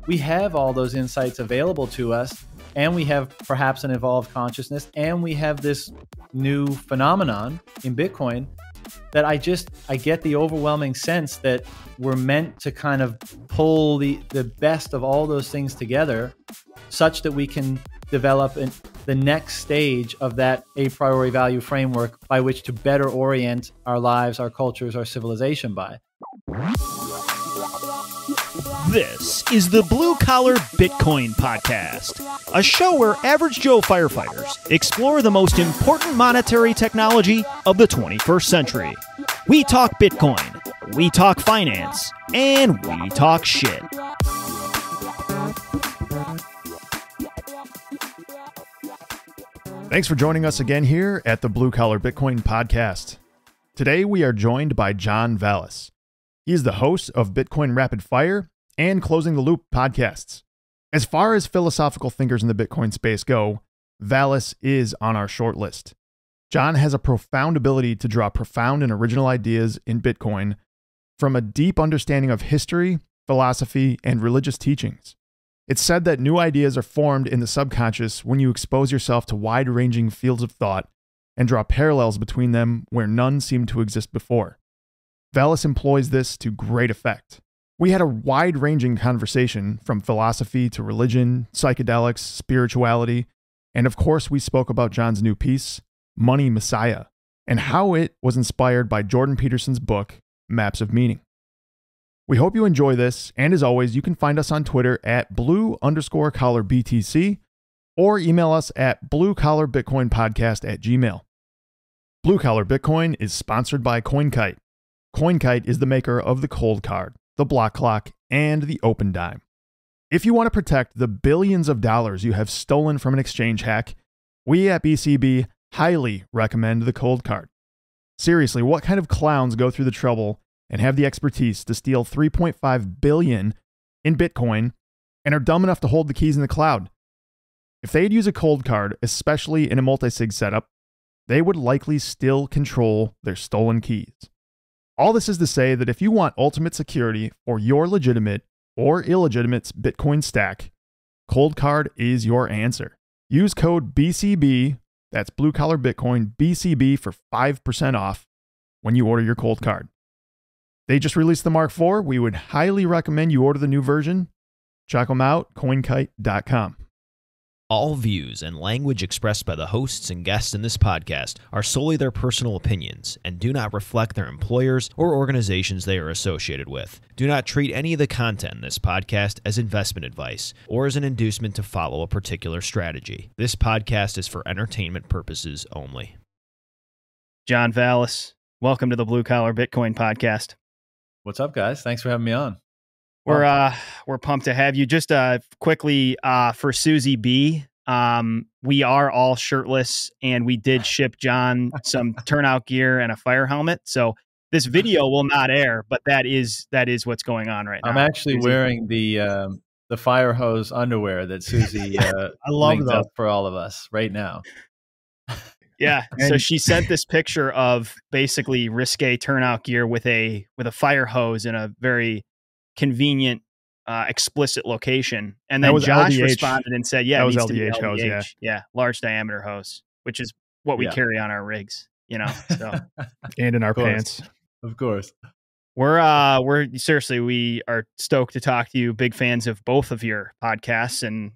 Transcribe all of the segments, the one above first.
we have all those insights available to us, and we have perhaps an evolved consciousness, and we have this new phenomenon in Bitcoin that I get the overwhelming sense that we're meant to kind of pull the best of all those things together such that we can develop the next stage of that a priori value framework by which to better orient our lives, our cultures, our civilization by. This is the Blue Collar Bitcoin Podcast, a show where average Joe firefighters explore the most important monetary technology of the 21st century. We talk Bitcoin, we talk finance, and we talk shit. Thanks for joining us again here at the Blue Collar Bitcoin Podcast. Today we are joined by John Vallis. He is the host of Bitcoin Rapid Fire and Closing the Loop podcasts. As far as philosophical thinkers in the Bitcoin space go, Vallis is on our short list. John has a profound ability to draw profound and original ideas in Bitcoin from a deep understanding of history, philosophy, and religious teachings. It's said that new ideas are formed in the subconscious when you expose yourself to wide-ranging fields of thought and draw parallels between them where none seemed to exist before. Vallis employs this to great effect. We had a wide-ranging conversation from philosophy to religion, psychedelics, spirituality, and of course we spoke about John's new piece, Money Messiah, and how it was inspired by Jordan Peterson's book, Maps of Meaning. We hope you enjoy this, and as always, you can find us on Twitter at blue_collarbtc or email us at bluecollarbitcoinpodcast@gmail. Blue Collar Bitcoin is sponsored by Coinkite. Coinkite is the maker of the ColdCard, the BlockClock, and the Open Dime. If you want to protect the billions of dollars you have stolen from an exchange hack, we at BCB highly recommend the ColdCard. Seriously, what kind of clowns go through the trouble and have the expertise to steal $3.5 billion in Bitcoin and are dumb enough to hold the keys in the cloud? If they'd use a ColdCard, especially in a multi-sig setup, they would likely still control their stolen keys. All this is to say that if you want ultimate security for your legitimate or illegitimate Bitcoin stack, ColdCard is your answer. Use code BCB, that's Blue Collar Bitcoin, BCB for 5% off when you order your ColdCard. They just released the Mark IV. We would highly recommend you order the new version. Check them out, coinkite.com. All views and language expressed by the hosts and guests in this podcast are solely their personal opinions and do not reflect their employers or organizations they are associated with. Do not treat any of the content in this podcast as investment advice or as an inducement to follow a particular strategy. This podcast is for entertainment purposes only. John Vallis, welcome to the Blue Collar Bitcoin Podcast. What's up, guys? Thanks for having me on. We're pumped to have you. Just quickly for Susie B, we are all shirtless, and we did ship John some turnout gear and a fire helmet. So this video will not air, but that is what's going on right now. I'm actually Susie wearing the fire hose underwear that Susie I love linked up for all of us right now. Yeah. So she sent this picture of basically risque turnout gear with a fire hose in a very convenient, explicit location. And then Josh LDH. Responded and said, yeah, that it was needs LDH to be LDH. hose. Yeah. Large diameter hose, which is what we carry on our rigs, you know, so. And in our pants. Of course. We're seriously, we are stoked to talk to you. Big fans of both of your podcasts, and,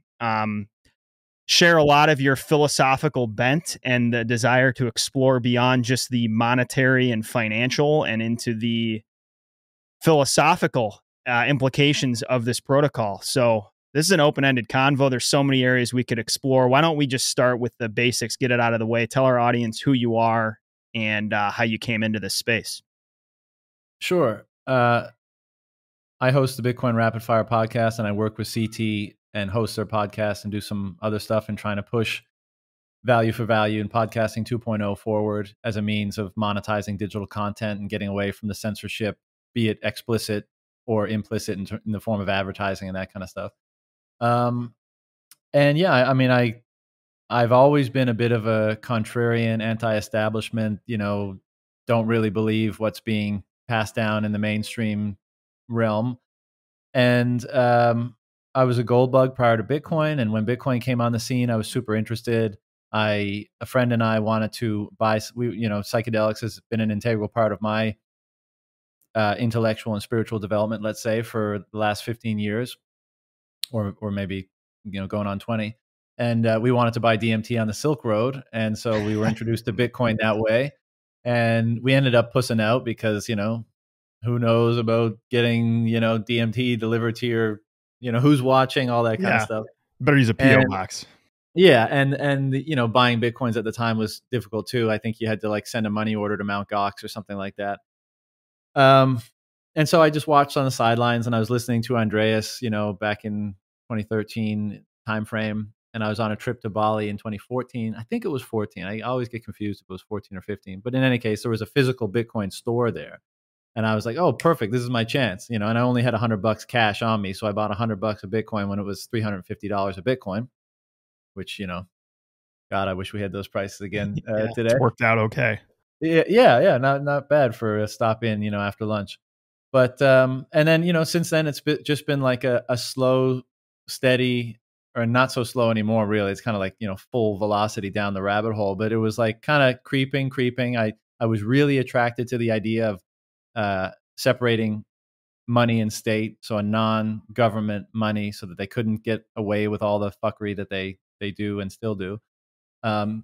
share a lot of your philosophical bent and the desire to explore beyond just the monetary and financial and into the philosophical implications of this protocol. So this is an open-ended convo. There's so many areas we could explore. Why don't we just start with the basics, get it out of the way, tell our audience who you are and how you came into this space. Sure. I host the Bitcoin Rapid Fire podcast, and I work with CT and host their podcast and do some other stuff and trying to push value for value and podcasting 2.0 forward as a means of monetizing digital content and getting away from the censorship, be it explicit or implicit in the form of advertising and that kind of stuff. And yeah, I mean, I've always been a bit of a contrarian, anti-establishment, you know, don't really believe what's being passed down in the mainstream realm. And I was a gold bug prior to Bitcoin, and when Bitcoin came on the scene, I was super interested. A friend and I wanted to buy. Psychedelics has been an integral part of my intellectual and spiritual development, let's say, for the last 15 years, or maybe going on 20. And we wanted to buy DMT on the Silk Road, and so we were introduced to Bitcoin that way. And we ended up pussing out because who knows about getting DMT delivered to your who's watching, all that kind of stuff. Better use a PO box. Yeah, and buying Bitcoins at the time was difficult too. I think you had to like send a money order to Mt. Gox or something like that. And so I just watched on the sidelines, and I was listening to Andreas, back in 2013 timeframe, and I was on a trip to Bali in 2014. I think it was 14. I always get confused if it was 14 or 15. But in any case, there was a physical Bitcoin store there. And I was like, oh, perfect. This is my chance. And I only had $100 cash on me. So I bought $100 of Bitcoin when it was $350 a Bitcoin, which, God, I wish we had those prices again today. It's worked out okay. Yeah. Not bad for a stop in, after lunch. But, and then, since then, it's just been like a slow, steady, or not so slow anymore, really. It's kind of like, full velocity down the rabbit hole. But it was like kind of creeping. I was really attracted to the idea of separating money and state, so a non-government money, so that they couldn't get away with all the fuckery that they do and still do. As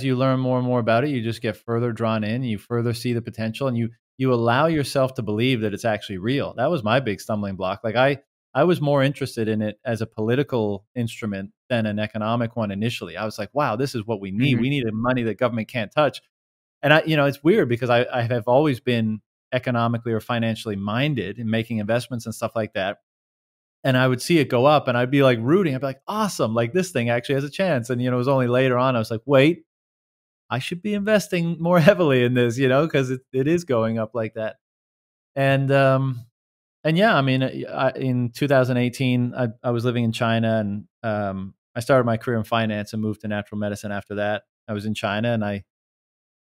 you learn more and more about it, you just get further drawn in. You further see the potential, and you allow yourself to believe that it's actually real. That was my big stumbling block. Like I was more interested in it as a political instrument than an economic one initially. I was like, wow, this is what we need. We need a money that government can't touch. And it's weird because I have always been economically or financially minded in making investments and stuff like that. And I would see it go up and I'd be like rooting. I'd be like, awesome. Like this thing actually has a chance. And, it was only later on I was like, wait, I should be investing more heavily in this, because it is going up like that. And yeah, I mean, in 2018, I was living in China, and I started my career in finance and moved to natural medicine after that. I was in China, and I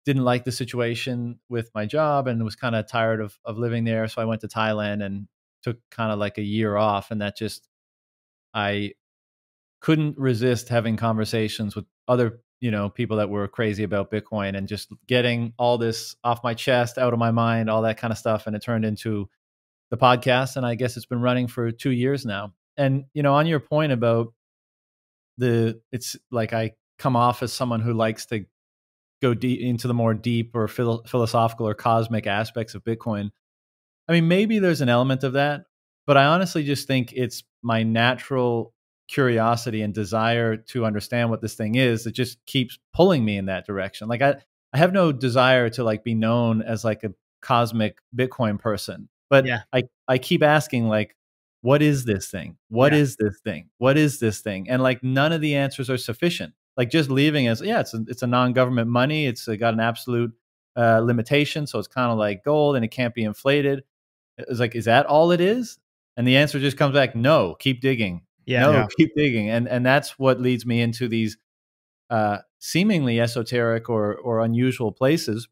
didn't like the situation with my job and was kind of tired of living there. So I went to Thailand and took kind of like a year off. And I couldn't resist having conversations with other, people that were crazy about Bitcoin, and just getting all this off my chest, out of my mind, all that kind of stuff. And it turned into the podcast. And I guess it's been running for 2 years now. And, on your point about it's like I come off as someone who likes to go deep into the more deep or philosophical or cosmic aspects of Bitcoin. I mean, maybe there's an element of that, but I honestly just think it's my natural curiosity and desire to understand what this thing is that just keeps pulling me in that direction. Like I have no desire to like be known as like a cosmic Bitcoin person, but Yeah. I keep asking like, what is this thing? What is this thing? What is this thing? And like none of the answers are sufficient. Like just leaving as, it's a non-government money. It's got an absolute limitation. So it's kind of like gold and it can't be inflated. It's like, is that all it is? And the answer just comes back, no, keep digging. Keep digging. And that's what leads me into these seemingly esoteric or unusual places.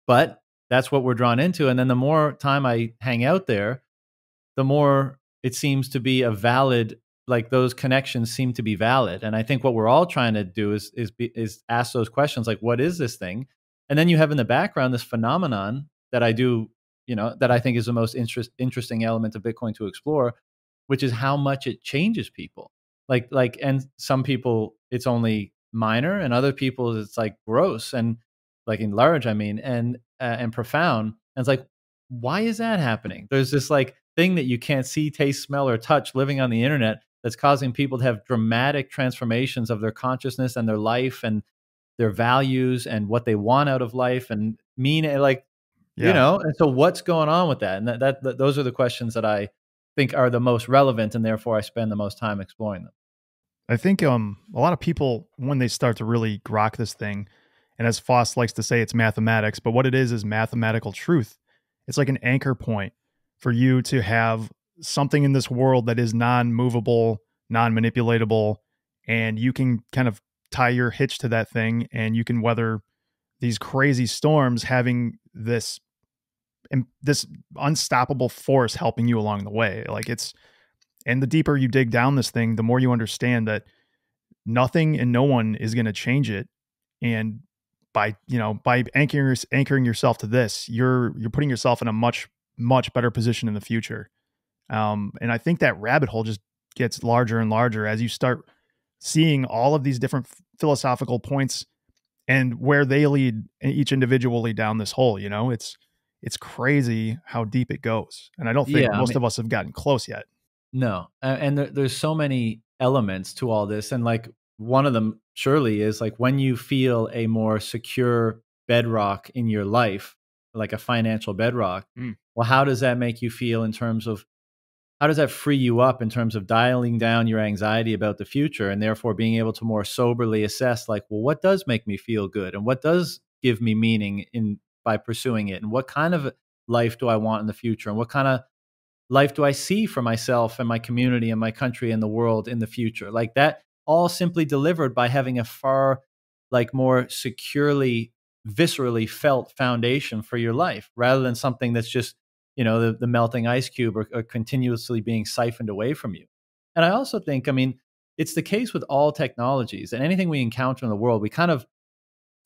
But that's what we're drawn into. And then the more time I hang out there, the more it seems to be a valid, like those connections seem to be valid. And I think what we're all trying to do is ask those questions, like, what is this thing? And then you have in the background this phenomenon that I do, that I think is the most interesting element of Bitcoin to explore, which is how much it changes people. And some people it's only minor, and other people it's like gross and like in large, I mean, and profound. And it's like, why is that happening? There's this like thing that you can't see, taste, smell, or touch living on the internet that's causing people to have dramatic transformations of their consciousness and their life and their values and what they want out of life and mean, like, and so what's going on with that? And that those are the questions that I think are the most relevant, and therefore I spend the most time exploring them. I think a lot of people, when they start to really grok this thing, and as Foss likes to say, it's mathematics, but what it is mathematical truth. It's like an anchor point for you to have something in this world that is non-movable, non-manipulatable, and you can kind of tie your hitch to that thing, and you can weather these crazy storms having this this unstoppable force helping you along the way. Like and the deeper you dig down this thing, the more you understand that nothing and no one is going to change it. And by anchoring yourself to this, you're putting yourself in a much better position in the future. And I think that rabbit hole just gets larger and larger as you start seeing all of these different philosophical points and where they lead each individually down this hole. It's crazy how deep it goes. And I don't think most of us have gotten close yet. No. And there's so many elements to all this. And like one of them surely is like when you feel a more secure bedrock in your life, like a financial bedrock, well, how does that make you feel in terms of, how does that free you up in terms of dialing down your anxiety about the future and therefore being able to more soberly assess like, well, what does make me feel good and what does give me meaning by pursuing it? And what kind of life do I want in the future? And what kind of life do I see for myself and my community and my country and the world in the future? Like that all simply delivered by having a far like more securely, viscerally felt foundation for your life rather than something that's just, the melting ice cube or continuously being siphoned away from you. And I also think, it's the case with all technologies and anything we encounter in the world, we kind of,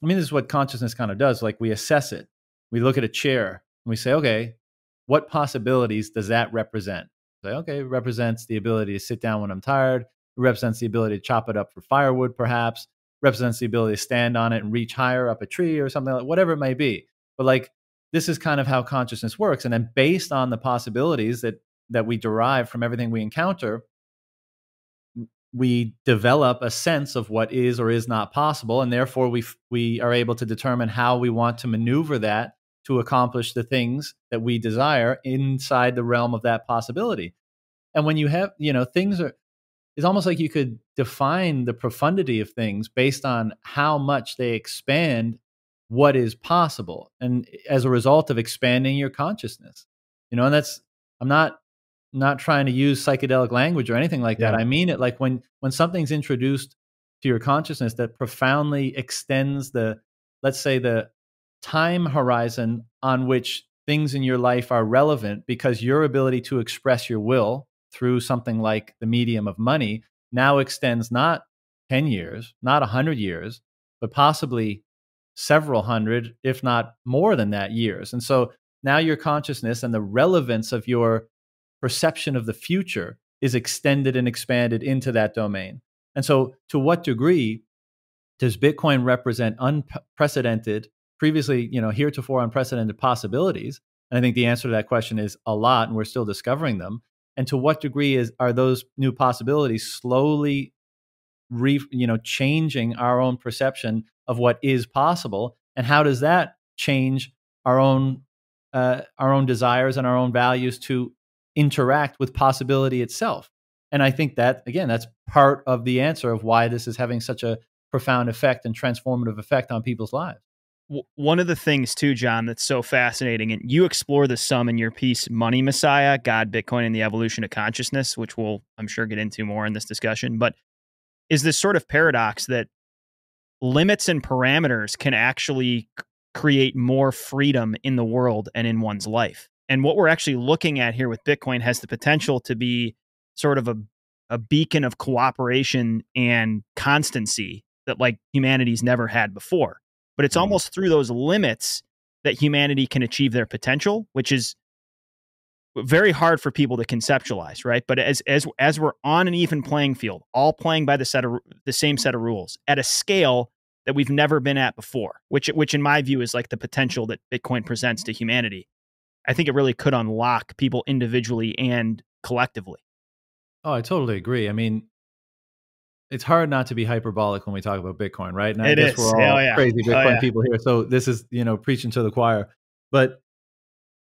this is what consciousness kind of does. Like we assess it. We look at a chair and we say, okay, what possibilities does that represent? Say, okay, it represents the ability to sit down when I'm tired. It represents the ability to chop it up for firewood, perhaps. It represents the ability to stand on it and reach higher up a tree or something like whatever it may be. But like, this is kind of how consciousness works. And then based on the possibilities that we derive from everything we encounter, we develop a sense of what is or is not possible. And therefore we are able to determine how we want to maneuver that to accomplish the things that we desire inside the realm of that possibility. And when you have, it's almost like you could define the profundity of things based on how much they expand what is possible. And as a result of expanding your consciousness, and I'm not trying to use psychedelic language or anything like that. I mean it like when something's introduced to your consciousness that profoundly extends let's say the time horizon on which things in your life are relevant because your ability to express your will through something like the medium of money now extends not 10 years, not 100 years, but possibly several hundred, if not more than that years. And so now your consciousness and the relevance of your perception of the future is extended and expanded into that domain. And so to what degree does Bitcoin represent unprecedented, previously, heretofore unprecedented possibilities? And I think the answer to that question is a lot, and we're still discovering them. And to what degree are those new possibilities slowly changing our own perception of what is possible, and how does that change our own desires and our own values to interact with possibility itself? And I think that, again, that's part of the answer of why this is having such a profound effect and transformative effect on people's lives. One of the things too, John, that's so fascinating, and you explore this some in your piece, Money Messiah, God, Bitcoin, and the Evolution of Consciousness, which we'll, I'm sure, get into more in this discussion, but is this sort of paradox that limits and parameters can actually create more freedom in the world and in one's life. And what we're actually looking at here with Bitcoin has the potential to be sort of a beacon of cooperation and constancy that like humanity's never had before. But it's almost through those limits that humanity can achieve their potential, which is very hard for people to conceptualize, right? But as we're on an even playing field, all playing by the same set of rules at a scale that we've never been at before, which in my view is like the potential that Bitcoin presents to humanity, I think it really could unlock people individually and collectively. Oh, I totally agree. I mean, it's hard not to be hyperbolic when we talk about Bitcoin, right? And I guess we're all crazy Bitcoin people here. So this is, preaching to the choir. But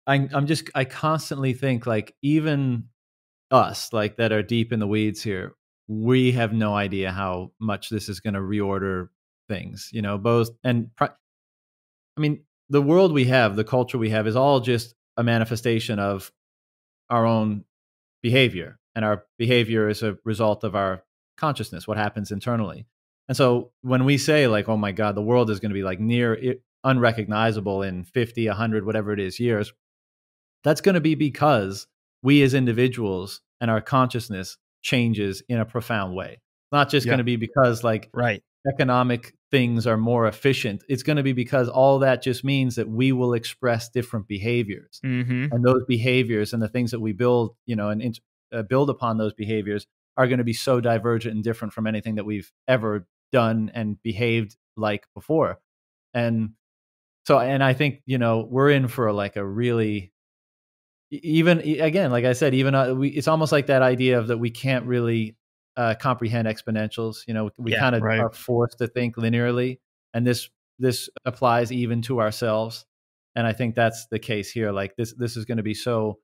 I constantly think like even us like that are deep in the weeds here, we have no idea how much this is going to reorder things, both. And the world we have, the culture we have is all just a manifestation of our own behavior. And our behavior is a result of our consciousness, what happens internally. And so when we say like, oh my God, the world is going to be like near unrecognizable in 50, 100, whatever it is years, that's going to be because we as individuals and our consciousness changes in a profound way. It's not just going to be because like economic things are more efficient. It's going to be because all that just means that we will express different behaviors, and those behaviors and the things that we build, and build upon those behaviors are going to be so divergent and different from anything that we've ever done and behaved like before. And so, and I think, we're in for like a really, even again, like I said, even it's almost like that idea of that we can't really comprehend exponentials. We kind of are forced to think linearly, and this applies even to ourselves. And I think that's the case here. Like this is going to be so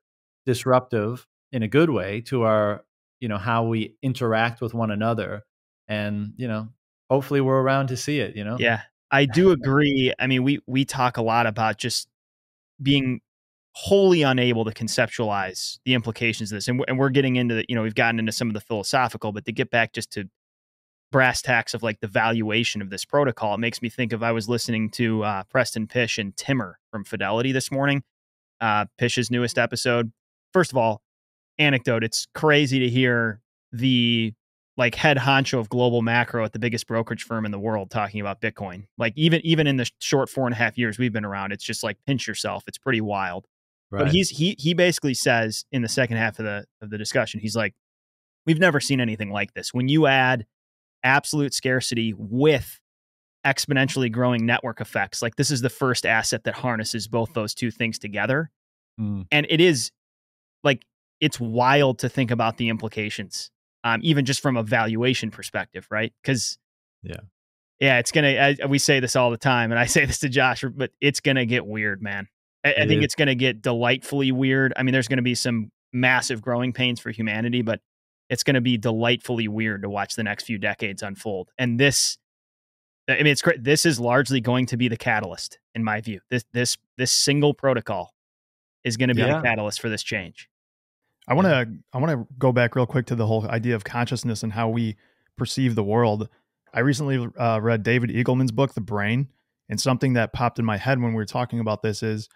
disruptive in a good way to our, how we interact with one another. And, hopefully we're around to see it, Yeah, I do agree. I mean, we talk a lot about just being wholly unable to conceptualize the implications of this. And we're getting into the, we've gotten into some of the philosophical, but to get back just to brass tacks of like the valuation of this protocol, it makes me think of, I was listening to Preston Pish and Timmer from Fidelity this morning, Pish's newest episode. First of all, anecdote, it's crazy to hear the like head honcho of global macro at the biggest brokerage firm in the world talking about Bitcoin. Like even in the short 4.5 years we've been around, it's just like pinch yourself. It's pretty wild. Right. But he basically says in the second half of the discussion, he's like, we've never seen anything like this. When you add absolute scarcity with exponentially growing network effects, like this is the first asset that harnesses both those two things together. And it is like, it's wild to think about the implications, even just from a valuation perspective, right? Because it's gonna. We say this all the time, and I say this to Josh, but it's gonna get weird, man. I think it's gonna get delightfully weird. I mean, there's gonna be some massive growing pains for humanity, but it's gonna be delightfully weird to watch the next few decades unfold. And this, I mean, it's great. This is largely going to be the catalyst, in my view. This single protocol is going to be the catalyst for this change. I want to go back real quick to the whole idea of consciousness and how we perceive the world. I recently read David Eagleman's book, The Brain, and something that popped in my head when we were talking about this is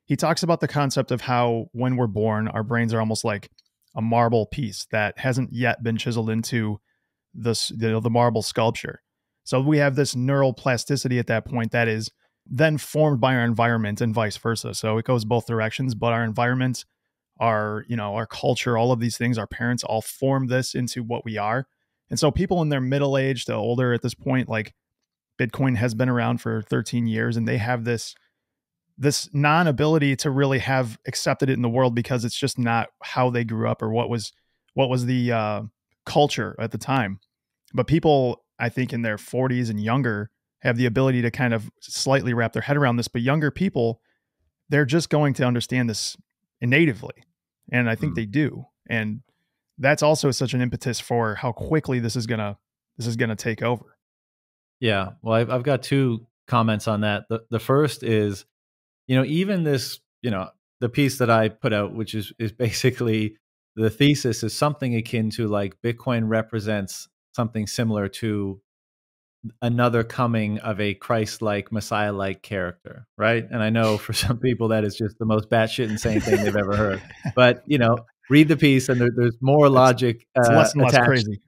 he talks about the concept of how when we're born, our brains are almost like a marble piece that hasn't yet been chiseled into the marble sculpture. So we have this neural plasticity at that point that is then formed by our environment and vice versa. So it goes both directions, but our environment, our culture, all of these things, our parents all form this into what we are. And so people in their middle age to older at this point, like Bitcoin has been around for 13 years and they have this non-ability to really have accepted it in the world because it's just not how they grew up or what was the culture at the time. But people, I think in their 40s and younger have the ability to kind of slightly wrap their head around this, but younger people, they're just going to understand this natively. And I think they do. And that's also such an impetus for how quickly this is going to take over. Yeah. Well, I've got two comments on that. The first is, even this, the piece that I put out, which is basically the thesis is something akin to like Bitcoin represents something similar to another coming of a Christ-like, Messiah-like character, right? And I know for some people that is just the most batshit insane thing they've ever heard. But, read the piece and there's more logic it's less and less crazy.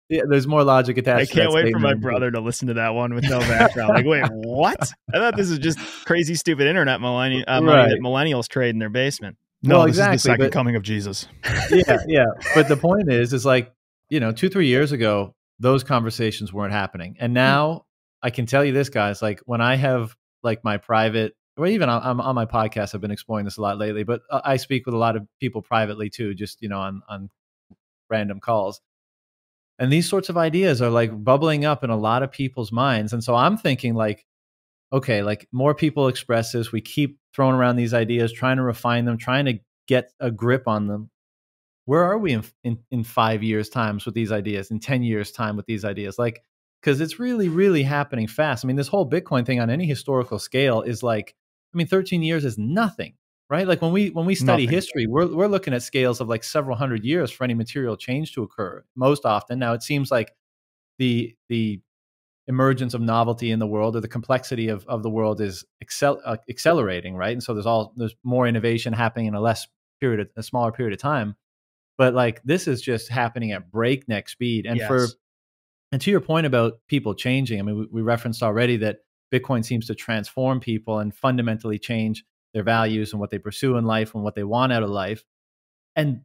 Yeah, there's more logic attached. I can't wait for my brother to listen to that one with no background. Like, wait, what? I thought this is just crazy, stupid internet money that millennials trade in their basement. No, this is the second coming of Jesus. Yeah. But the point is like, 2-3 years ago, those conversations weren't happening. And now I can tell you this, guys, like when I have like my private, or even I'm on my podcast, I've been exploring this a lot lately, but I speak with a lot of people privately too, just, on random calls. And these sorts of ideas are like bubbling up in a lot of people's minds. And so I'm thinking like, okay, like more people express this. We keep throwing around these ideas, trying to refine them, trying to get a grip on them. Where are we in 5 years' times with these ideas, in 10 years' time with these ideas? Like, because it's really, really happening fast. I mean, this whole Bitcoin thing on any historical scale is like, 13 years is nothing, right? Like when we study history, we're looking at scales of like several hundred years for any material change to occur most often. Now it seems like the emergence of novelty in the world, or the complexity of the world is accelerating, right? And so there's more innovation happening in a smaller period of time. But like this is just happening at breakneck speed. And Yes. and to your point about people changing, I mean, we referenced already that Bitcoin seems to transform people and fundamentally change their values and what they pursue in life and what they want out of life. And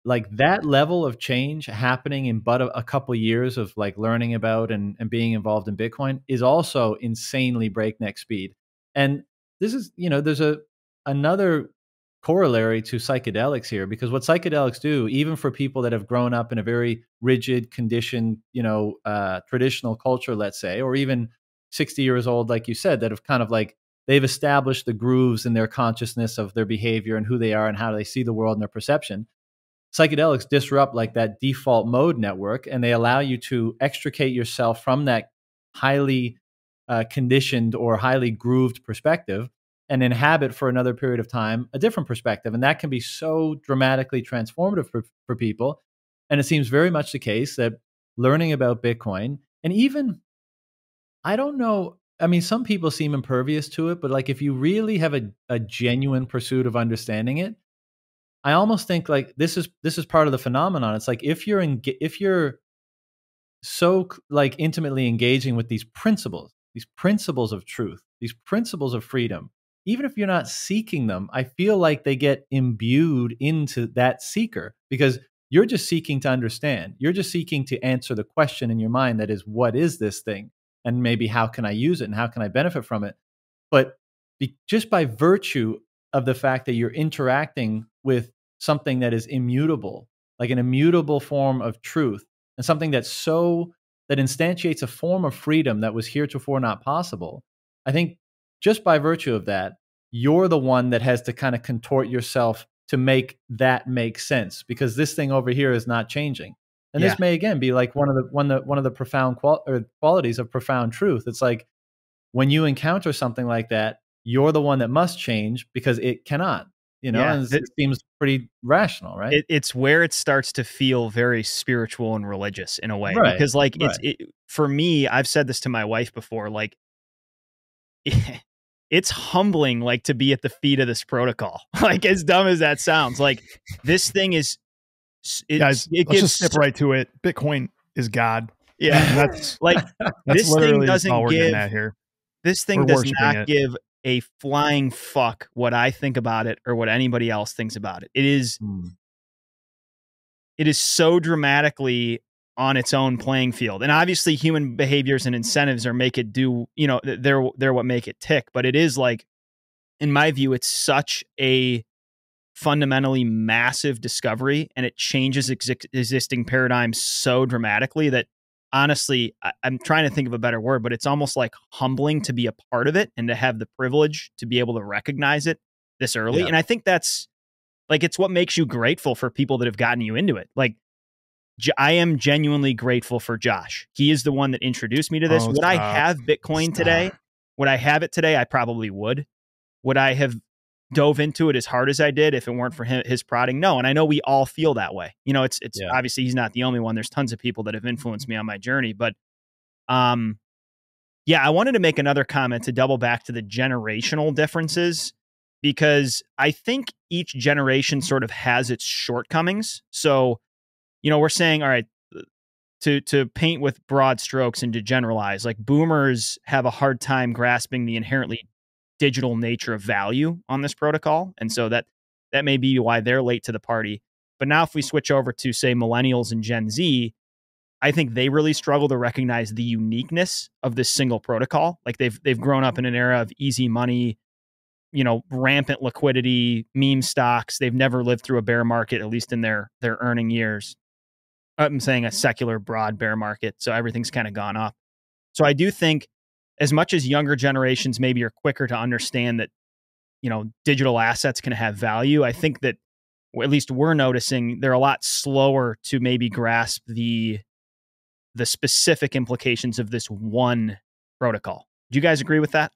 like that level of change happening in but a couple years of like learning about and being involved in Bitcoin is also insanely breakneck speed. And this is, there's another corollary to psychedelics here, because what psychedelics do, even for people that have grown up in a very rigid, conditioned, traditional culture, let's say, or even 60 years old, like you said, that have kind of like they've established the grooves in their consciousness of their behavior and who they are and how they see the world and their perception. Psychedelics disrupt like that default mode network, and they allow you to extricate yourself from that highly conditioned or highly grooved perspective and inhabit for another period of time a different perspective. And that can be so dramatically transformative for people. And it seems very much the case that learning about Bitcoin, and even, I don't know, I mean, some people seem impervious to it, but like if you really have a genuine pursuit of understanding it, I almost think like this is part of the phenomenon. It's like if you're so like intimately engaging with these principles of truth, these principles of freedom, even if you're not seeking them, I feel like they get imbued into that seeker, because you're just seeking to understand. You're just seeking to answer the question in your mind that is, what is this thing? And maybe how can I use it and how can I benefit from it? But just by virtue of the fact that you're interacting with something that is immutable, like an immutable form of truth, and something that instantiates a form of freedom that was heretofore not possible, I think just by virtue of that, you're the one that has to kind of contort yourself to make that make sense, because this thing over here is not changing. And this may again be like one of the profound qualities of profound truth. It's like when you encounter something like that, you're the one that must change because it cannot. And it seems pretty rational, right? It's where it starts to feel very spiritual and religious in a way, right, because like for me, I've said this to my wife before, like it's humbling, like to be at the feet of this protocol. Like as dumb as that sounds, like this thing is. Guys, let's just step right to it. Bitcoin is God. Yeah, that's like this thing doesn't give. Here. This thing does not give a flying fuck what I think about it or what anybody else thinks about it. It is so dramatically on its own playing field. And obviously human behaviors and incentives are make it do, they're what make it tick. But it is like, in my view, it's such a fundamentally massive discovery, and it changes existing paradigms so dramatically that honestly, I'm trying to think of a better word, but it's almost like humbling to be a part of it and to have the privilege to be able to recognize it this early. Yeah. And I think that's like, it's what makes you grateful for people that have gotten you into it. Like, I am genuinely grateful for Josh. He is the one that introduced me to this. Would I have Bitcoin today? Would I have it today? I probably would. Would I have dove into it as hard as I did if it weren't for his prodding? No. And I know we all feel that way. It's obviously he's not the only one. There's tons of people that have influenced me on my journey, but I wanted to make another comment to double back to the generational differences, because I think each generation sort of has its shortcomings. So, we're saying, all right, to paint with broad strokes and to generalize, like boomers have a hard time grasping the inherently digital nature of value on this protocol. And so that may be why they're late to the party. But now if we switch over to, say, millennials and Gen Z, I think they really struggle to recognize the uniqueness of this single protocol. Like they've grown up in an era of easy money, rampant liquidity, meme stocks. They've never lived through a bear market, at least in their earning years. I'm saying a secular broad bear market. So everything's kind of gone up. So I do think, as much as younger generations maybe are quicker to understand that, digital assets can have value, I think that, or at least we're noticing, they're a lot slower to maybe grasp the specific implications of this one protocol. Do you guys agree with that?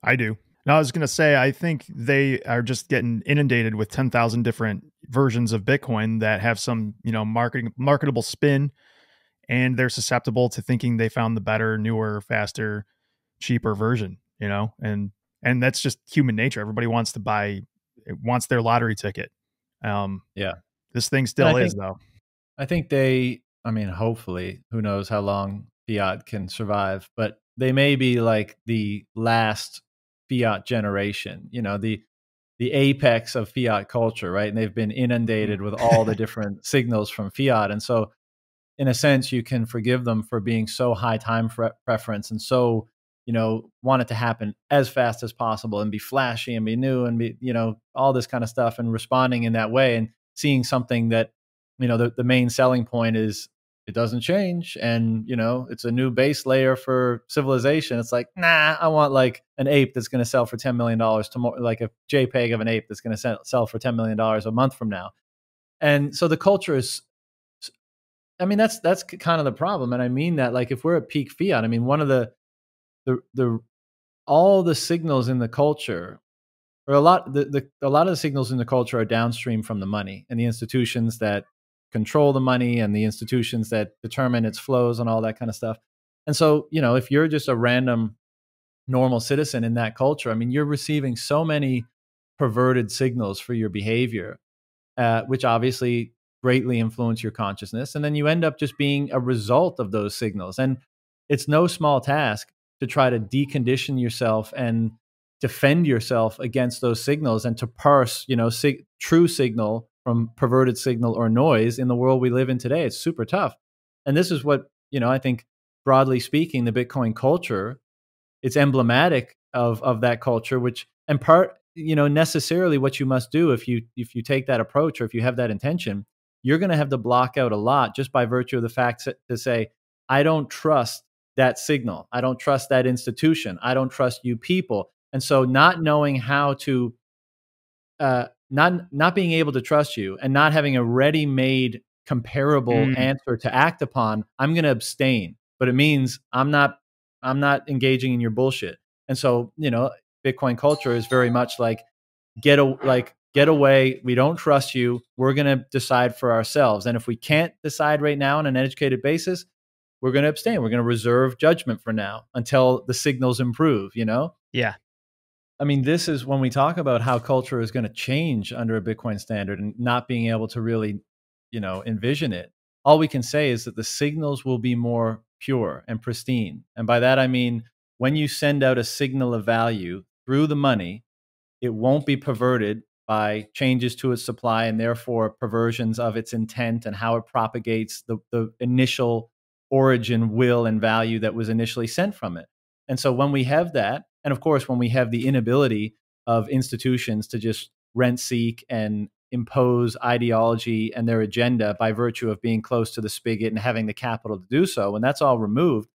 I do. Now, I was going to say, I think they are just getting inundated with 10,000 different versions of Bitcoin that have some, marketable spin. and they're susceptible to thinking they found the better, newer, faster, cheaper version, you know, and that's just human nature. Everybody wants to wants their lottery ticket. Yeah. This thing And still is though. I think I mean, hopefully, who knows how long fiat can survive, but they may be like the last fiat generation, you know, the apex of fiat culture, right? And they've been inundated with all the different signals from fiat. And so in a sense, you can forgive them for being so high time preference and so, you know, want it to happen as fast as possible and be flashy and be new and be, you know, all this kind of stuff, and responding in that way and seeing something that, you know, the main selling point is it doesn't change, and, you know, it's a new base layer for civilization. It's like, nah, I want like an ape that's going to sell for $10 million tomorrow, like a JPEG of an ape that's going to sell for $10 million a month from now. And so the culture is, I mean, that's kind of the problem. And I mean that, like, if we're at peak fiat, I mean, one of the all the signals in the culture, or a lot of the signals in the culture are downstream from the money and the institutions that control the money and the institutions that determine its flows and all that kind of stuff. And so, you know, if you're just a random normal citizen in that culture, I mean, you're receiving so many perverted signals for your behavior, which obviously greatly influence your consciousness. And then you end up just being a result of those signals. And it's no small task to try to decondition yourself and defend yourself against those signals, and to parse, you know, true signal from perverted signal or noise in the world we live in today. It's super tough. And this is what, you know, I think broadly speaking, the Bitcoin culture, it's emblematic of that culture, which, and part, you know, necessarily what you must do if you take that approach, or if you have that intention, you're going to have to block out a lot just by virtue of the fact to say, I don't trust that signal. I don't trust that institution. I don't trust you people. And so not knowing how to, not being able to trust you, and not having a ready-made comparable answer to act upon, I'm going to abstain. But it means I'm not engaging in your bullshit. And so, you know, Bitcoin culture is very much like, get away. We don't trust you. We're going to decide for ourselves. And if we can't decide right now on an educated basis, we're going to abstain. We're going to reserve judgment for now until the signals improve, you know? Yeah. I mean, this is when we talk about how culture is going to change under a Bitcoin standard and not being able to really, you know, envision it. All we can say is that the signals will be more pure and pristine. And by that, I mean, when you send out a signal of value through the money, it won't be perverted by changes to its supply, and therefore perversions of its intent and how it propagates the initial origin, will, and value that was initially sent from it. And so when we have that, and of course, when we have the inability of institutions to just rent seek and impose ideology and their agenda by virtue of being close to the spigot and having the capital to do so, when that's all removed,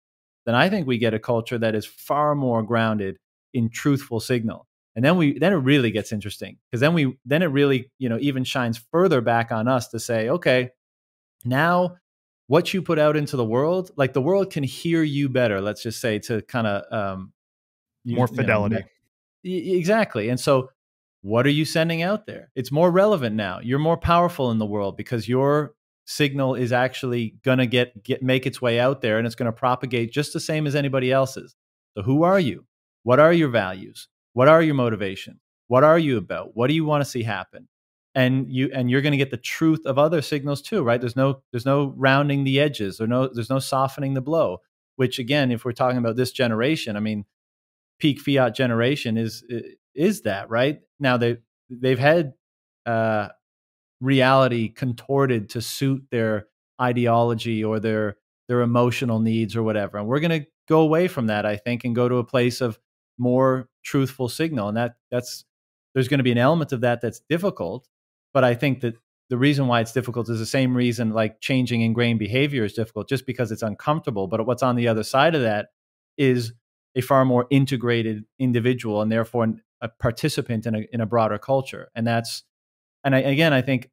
then I think we get a culture that is far more grounded in truthful signal. And then it really gets interesting, because then it really, you know, even shines further back on us to say, okay, now what you put out into the world, like the world can hear you better, let's just say, to kind of more fidelity. Exactly. And so what are you sending out there? It's more relevant now. You're more powerful in the world because your signal is actually going to make its way out there, and it's going to propagate just the same as anybody else's. So who are you? What are your values? What are your motivations? What are you about? What do you want to see happen? And you're going to get the truth of other signals too, right? There's no rounding the edges, there's no softening the blow, which again, if we're talking about this generation, I mean, peak fiat generation is that, right? Now they've had reality contorted to suit their ideology or their emotional needs or whatever. And we're going to go away from that, I think, and go to a place of more truthful signal. And there's going to be an element of that that's difficult. But I think that the reason why it's difficult is the same reason like changing ingrained behavior is difficult, just because it's uncomfortable. But what's on the other side of that is a far more integrated individual, and therefore a participant in a broader culture. And I think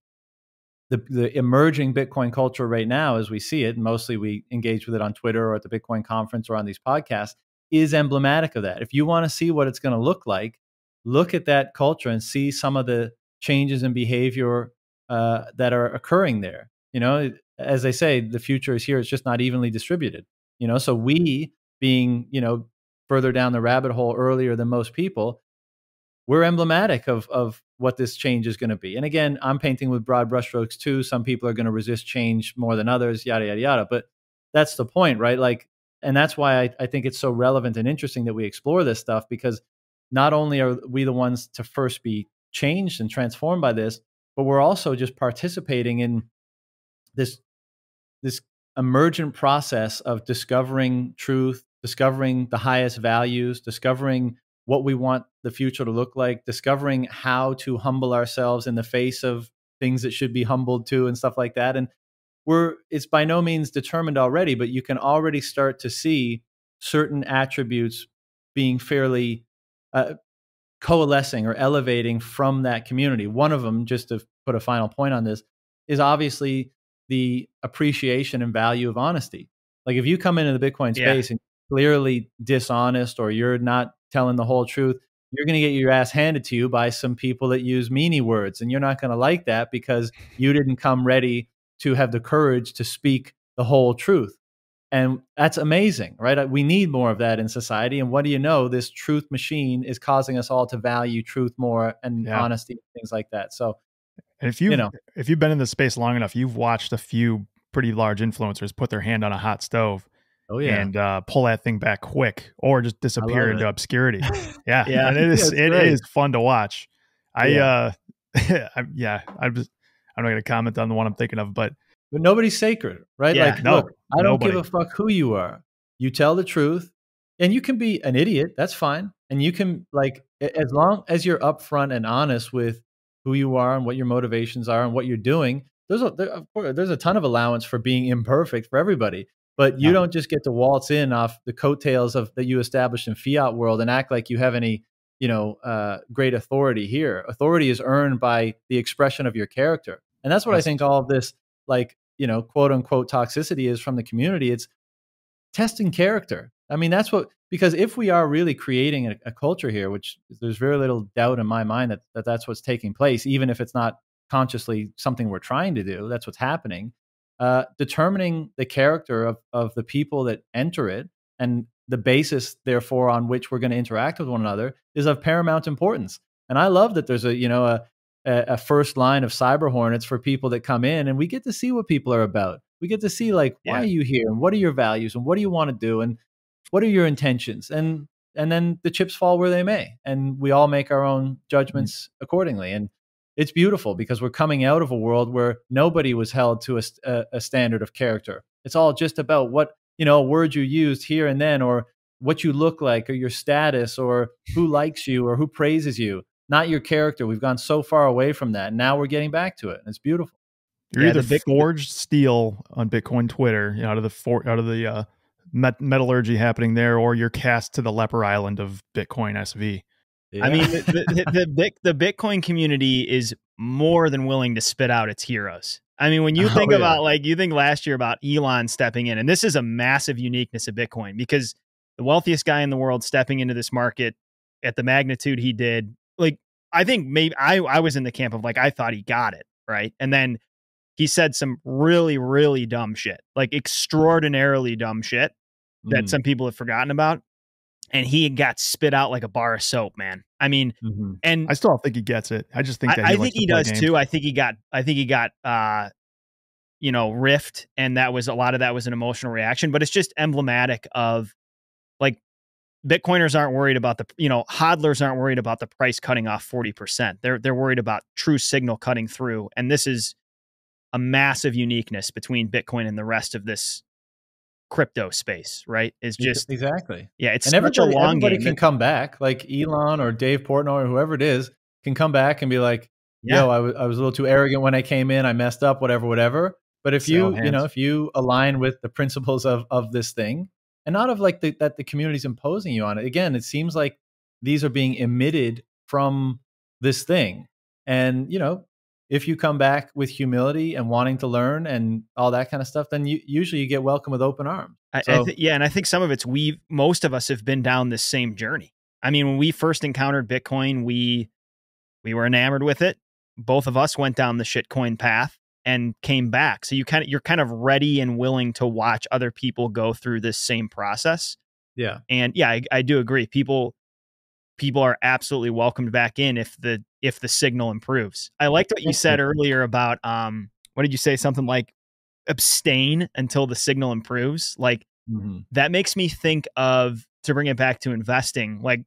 the emerging Bitcoin culture right now, as we see it, and mostly we engage with it on Twitter or at the Bitcoin conference or on these podcasts, is emblematic of that. If you want to see what it's going to look like, look at that culture and see some of the changes in behavior that are occurring there. You know, as they say, the future is here. It's just not evenly distributed. So we being, further down the rabbit hole earlier than most people, we're emblematic of what this change is going to be. And again, I'm painting with broad brushstrokes too. Some people are going to resist change more than others, yada, yada, yada. But that's the point, right? Like, and that's why I think it's so relevant and interesting that we explore this stuff, because not only are we the ones to first be changed and transformed by this, but we're also just participating in this emergent process of discovering truth, discovering the highest values, discovering what we want the future to look like, discovering how to humble ourselves in the face of things that should be humbled to and stuff like that. And it's by no means determined already, but you can already start to see certain attributes being fairly coalescing or elevating from that community. One of them, just to put a final point on this, is obviously the appreciation and value of honesty. Like if you come into the Bitcoin space and clearly dishonest, or you're not telling the whole truth, you're going to get your ass handed to you by some people that use meanie words. And you're not going to like that because you didn't come ready to have the courage to speak the whole truth. And that's amazing, right? We need more of that in society. And what do you know? This truth machine is causing us all to value truth more and honesty, things like that. So, and if you've been in this space long enough, you've watched a few pretty large influencers put their hand on a hot stove and pull that thing back quick, or just disappear into obscurity. Yeah. And it is fun to watch. I'm not going to comment on the one I'm thinking of, but nobody's sacred, right? Yeah, like, look, I don't give a fuck who you are. You tell the truth, and you can be an idiot. That's fine. And you can, like, as long as you're upfront and honest with who you are and what your motivations are and what you're doing, there's a ton of allowance for being imperfect for everybody. But you don't just get to waltz in off the coattails of that you established in fiat world and act like you have any, great authority here. Authority is earned by the expression of your character. And that's what I think all of this, like, quote unquote toxicity is from the community. It's testing character. I mean, because if we are really creating a culture here, which there's very little doubt in my mind that that's what's taking place, even if it's not consciously something we're trying to do, that's what's happening. Determining the character of the people that enter it and the basis, therefore, on which we're going to interact with one another is of paramount importance. And I love that there's a first line of cyber hornets for people that come in, and we get to see what people are about. We get to see, like, why are you here, and what are your values, and what do you want to do, and what are your intentions, and then the chips fall where they may, and we all make our own judgments accordingly. And it's beautiful because we're coming out of a world where nobody was held to a standard of character. It's all just about what, a word you used here and then, or what you look like, or your status, or who likes you, or who praises you. Not your character. We've gone so far away from that. And now we're getting back to it. And it's beautiful. You're either forged steel on Bitcoin Twitter, out of the metallurgy happening there, or you're cast to the leper island of Bitcoin SV. Yeah. I mean, the Bitcoin community is more than willing to spit out its heroes. I mean, when you think about, like, you think last year about Elon stepping in, and this is a massive uniqueness of Bitcoin, because the wealthiest guy in the world stepping into this market at the magnitude he did, like, I think maybe I was in the camp of, like, I thought he got it, right? And then he said some really, really dumb shit, like extraordinarily dumb shit that some people have forgotten about. And he got spit out like a bar of soap, man. I mean, and I still don't think he gets it. I just think that I think he does too. I think he got riffed, and that was a lot of that was an emotional reaction. But it's just emblematic of, like, Bitcoiners aren't worried about hodlers aren't worried about the price cutting off 40%. They're worried about true signal cutting through. And this is a massive uniqueness between Bitcoin and the rest of this crypto space, right? Is just exactly. Yeah, it's such a long game. Everybody can come back, like Elon or Dave Portnoy or whoever it is can come back and be like, yo, I was a little too arrogant when I came in, I messed up, whatever. But if if you align with the principles of this thing, and not of, like, that the community's imposing you on it. Again, it seems like these are being emitted from this thing. And, if you come back with humility and wanting to learn and all that kind of stuff, then usually you get welcome with open arms. And I think some of it's most of us have been down this same journey. I mean, when we first encountered Bitcoin, we were enamored with it. Both of us went down the shitcoin path. and came back. So you're kind of ready and willing to watch other people go through this same process. Yeah. And yeah, I do agree. People are absolutely welcomed back in if the signal improves. I liked what you said earlier about what did you say? Something like abstain until the signal improves. Like that makes me think of, to bring it back to investing, like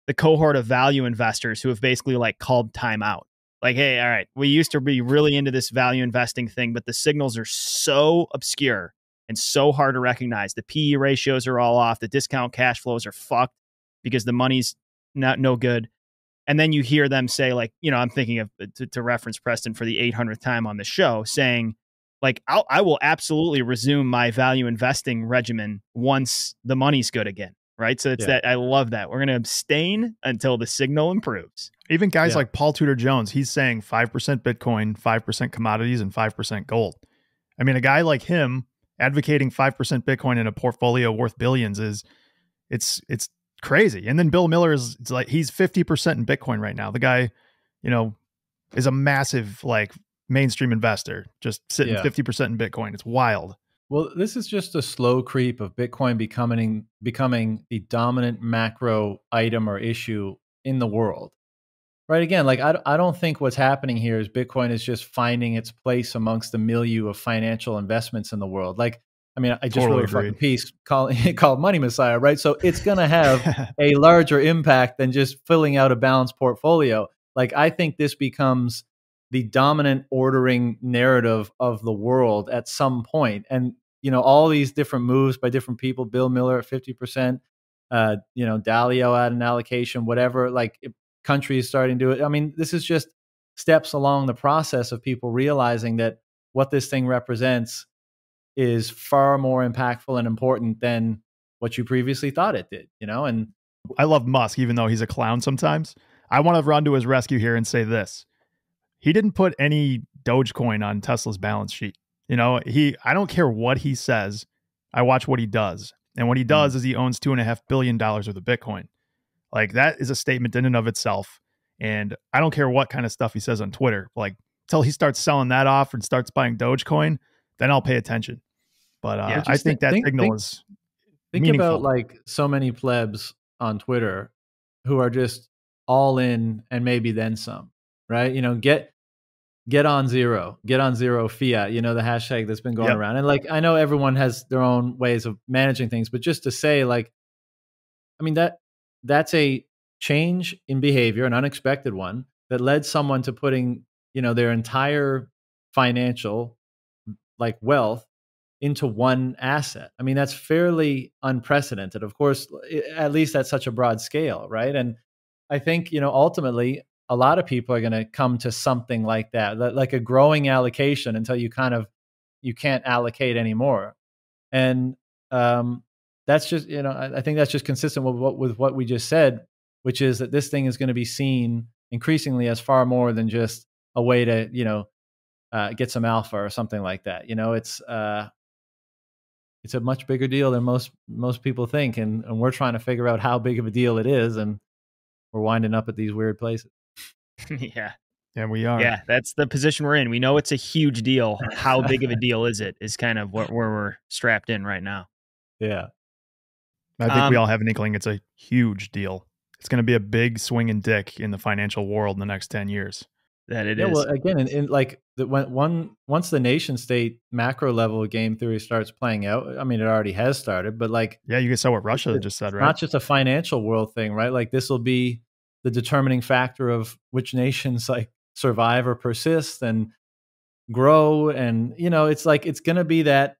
the cohort of value investors who have basically like called time out. Like, hey, all right, we used to be really into this value investing thing, but the signals are so obscure and so hard to recognize. The PE ratios are all off. The discount cash flows are fucked because the money's no good. And then you hear them say, like, you know, I'm thinking of to reference Preston for the 800th time on the show, saying, like, I will absolutely resume my value investing regimen once the money's good again. Right. So it's that I love that. We're going to abstain until the signal improves. Even guys like Paul Tudor Jones, he's saying 5% Bitcoin, 5% commodities, and 5% gold. I mean, a guy like him advocating 5% Bitcoin in a portfolio worth billions it's crazy. And then Bill Miller is like, he's 50% in Bitcoin right now. The guy, you know, is a massive like mainstream investor, just sitting 50% in Bitcoin. It's wild. Well, this is just a slow creep of Bitcoin becoming the dominant macro item or issue in the world. Right. Again, like I don't think what's happening here is Bitcoin is just finding its place amongst the milieu of financial investments in the world. Like, I mean, I just wrote a fucking piece called Money Messiah, right? So it's going to have a larger impact than just filling out a balanced portfolio. Like, I think this becomes the dominant ordering narrative of the world at some point. And, you know, all these different moves by different people, Bill Miller at 50%, you know, Dalio at an allocation, whatever, like countries starting to do it. I mean, this is just steps along the process of people realizing that what this thing represents is far more impactful and important than what you previously thought it did, you know? And I love Musk, even though he's a clown sometimes. I want to run to his rescue here and say this. He didn't put any Dogecoin on Tesla's balance sheet. You know, I don't care what he says. I watch what he does. And what he does is he owns $2.5 billion worth of Bitcoin. Like, that is a statement in and of itself. And I don't care what kind of stuff he says on Twitter. Like, until he starts selling that off and starts buying Dogecoin, then I'll pay attention. But I think that signal is meaningful. About like so many plebs on Twitter who are just all in and maybe then some, right? You know, get on zero fiat, you know, the hashtag that's been going around. And like, I know everyone has their own ways of managing things, but just to say, like, I mean, that's a change in behavior, an unexpected one that led someone to putting, you know, their entire financial like wealth into one asset. I mean, that's fairly unprecedented. Of course, at least at such a broad scale, right? And I think, you know, ultimately, a lot of people are going to come to something like that, like a growing allocation until you can't allocate anymore. And that's just, you know, I think that's just consistent with what we just said, which is that this thing is going to be seen increasingly as far more than just a way to, you know, get some alpha or something like that. You know, it's a much bigger deal than most people think, and we're trying to figure out how big of a deal it is, and we're winding up at these weird places. Yeah, we are. Yeah, that's the position we're in. We know it's a huge deal. How big of a deal is it? Is kind of where we're strapped in right now. Yeah, I think we all have an inkling it's a huge deal. It's going to be a big swinging dick in the financial world in the next 10 years. That it is. Well, again, in like once the nation state macro level game theory starts playing out, I mean, it already has started, but like, yeah, you can saw what Russia just said, right? Not just a financial world thing, right? Like, this will be the determining factor of which nations like survive or persist and grow. And, you know, it's like, it's going to be that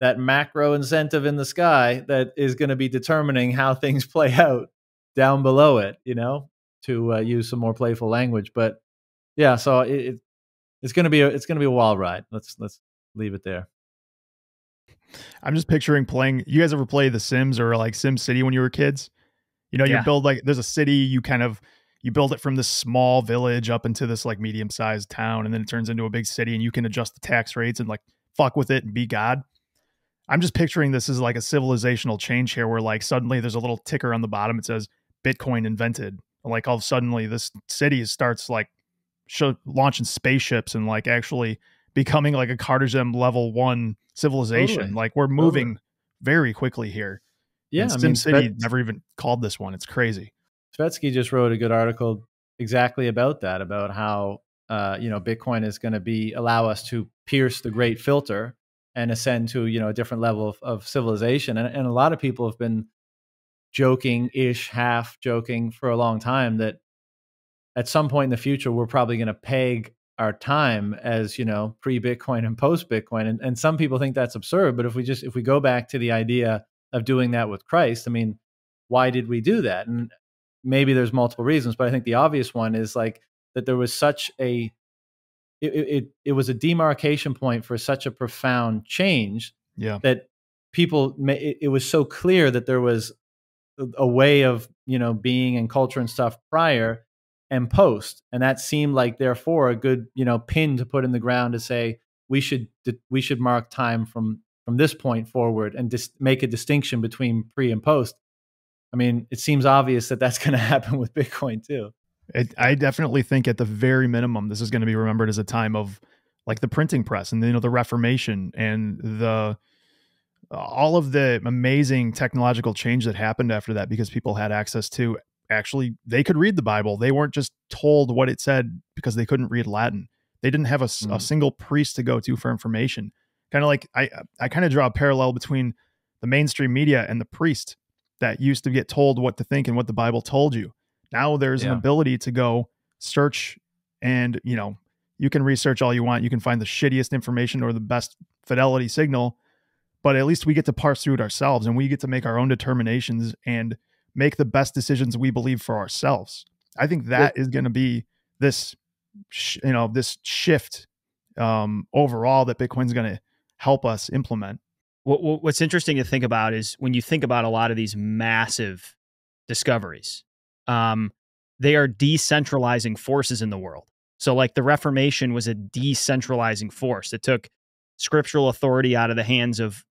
macro incentive in the sky that is going to be determining how things play out down below it, you know, to use some more playful language. But yeah, so it's going to be a wild ride. Let's leave it there. I'm just picturing playing. You guys ever play The Sims or like Sim City when you were kids? You know, you build like, there's a city, you build it from this small village up into this like medium sized town, and then it turns into a big city, and you can adjust the tax rates and like fuck with it and be God. I'm just picturing this as like a civilizational change here, where like suddenly there's a little ticker on the bottom. It says Bitcoin invented. And like all of a sudden this city starts like launching spaceships and like actually becoming like a Cartergem level 1 civilization. Totally. Like we're moving very quickly here. Yeah, and I mean, SimCity never even called this one. It's crazy. Svetsky just wrote a good article exactly about that, about how Bitcoin is going to allow us to pierce the great filter and ascend to a different level of civilization. And a lot of people have been joking-ish, half joking for a long time that at some point in the future we're probably going to peg our time as pre-Bitcoin and post-Bitcoin. And some people think that's absurd, but if we go back to the idea of doing that with Christ, I mean, why did we do that? And maybe there's multiple reasons, but I think the obvious one is like that there was such a it was a demarcation point for such a profound change that it was so clear that there was a way of being and culture and stuff prior and post, and that seemed like therefore a good pin to put in the ground to say we should mark time from this point forward and just make a distinction between pre and post. I mean, it seems obvious that that's going to happen with Bitcoin too. I definitely think at the very minimum, this is going to be remembered as a time of like the printing press and the Reformation and all of the amazing technological change that happened after that, because people had access to actually, they could read the Bible. They weren't just told what it said because they couldn't read Latin. They didn't have a single priest to go to for information. Kind of like I kind of draw a parallel between the mainstream media and the priest that used to get told what to think and what the Bible told you. Now there's an ability to go search, and you can research all you want. You can find the shittiest information or the best fidelity signal, but at least we get to parse through it ourselves, and we get to make our own determinations and make the best decisions we believe for ourselves. I think that is going to be this shift overall that Bitcoin's going to help us implement. What's interesting to think about is when you think about a lot of these massive discoveries, they are decentralizing forces in the world. So like the Reformation was a decentralizing force that took scriptural authority out of the hands of,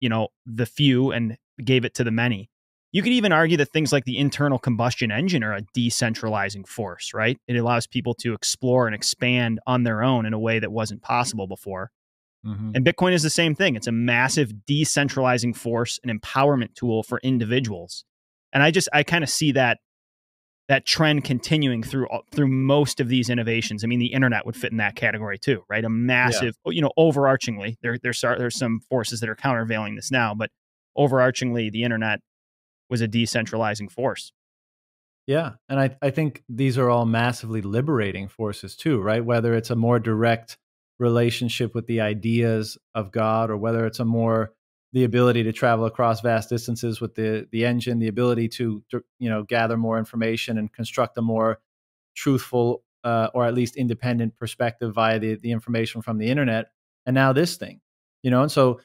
the few and gave it to the many. You could even argue that things like the internal combustion engine are a decentralizing force, right? It allows people to explore and expand on their own in a way that wasn't possible before. Mm-hmm. And Bitcoin is the same thing. It's a massive decentralizing force, an empowerment tool for individuals. And I kind of see that trend continuing through most of these innovations. I mean, the internet would fit in that category too, right? A massive, overarchingly, there's some forces that are countervailing this now, but overarchingly, the internet was a decentralizing force. Yeah. And I think these are all massively liberating forces too, right? Whether it's a more direct relationship with the ideas of God, or whether it's the ability to travel across vast distances with the engine, the ability to gather more information and construct a more truthful or at least independent perspective via the information from the internet. And now this thing, and so,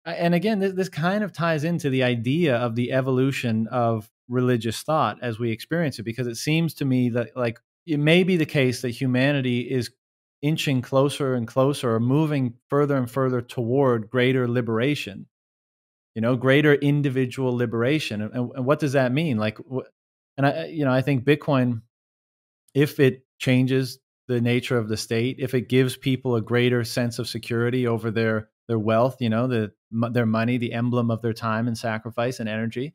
and again, this kind of ties into the idea of the evolution of religious thought as we experience it, because it seems to me that like it may be the case that humanity is inching closer and closer, or moving further and further toward greater liberation, greater individual liberation. And what does that mean? Like, and I think Bitcoin, if it changes the nature of the state, if it gives people a greater sense of security over their wealth, their money, the emblem of their time and sacrifice and energy,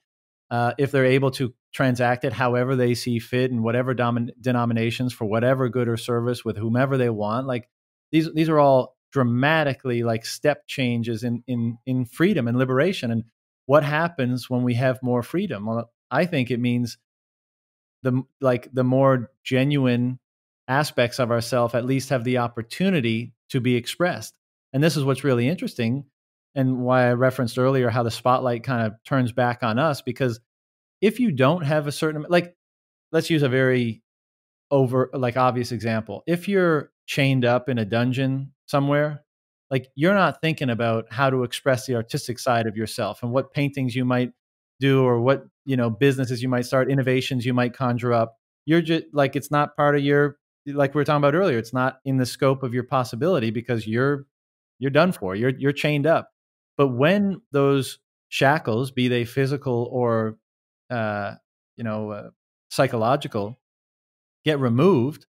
if they're able to transact it however they see fit in whatever denominations for whatever good or service with whomever they want, like these are all dramatically like step changes in freedom and liberation. And what happens when we have more freedom? Well, I think it means the more genuine aspects of ourselves at least have the opportunity to be expressed. And this is what's really interesting, and why I referenced earlier how the spotlight kind of turns back on us, because if you don't have a certain, like, let's use a very obvious example. If you're chained up in a dungeon somewhere, like you're not thinking about how to express the artistic side of yourself and what paintings you might do, or what, businesses you might start, innovations you might conjure up. You're just like, it's not part of your, like we were talking about earlier, it's not in the scope of your possibility, because you're done for. You're chained up. But when those shackles, be they physical or psychological, get removed,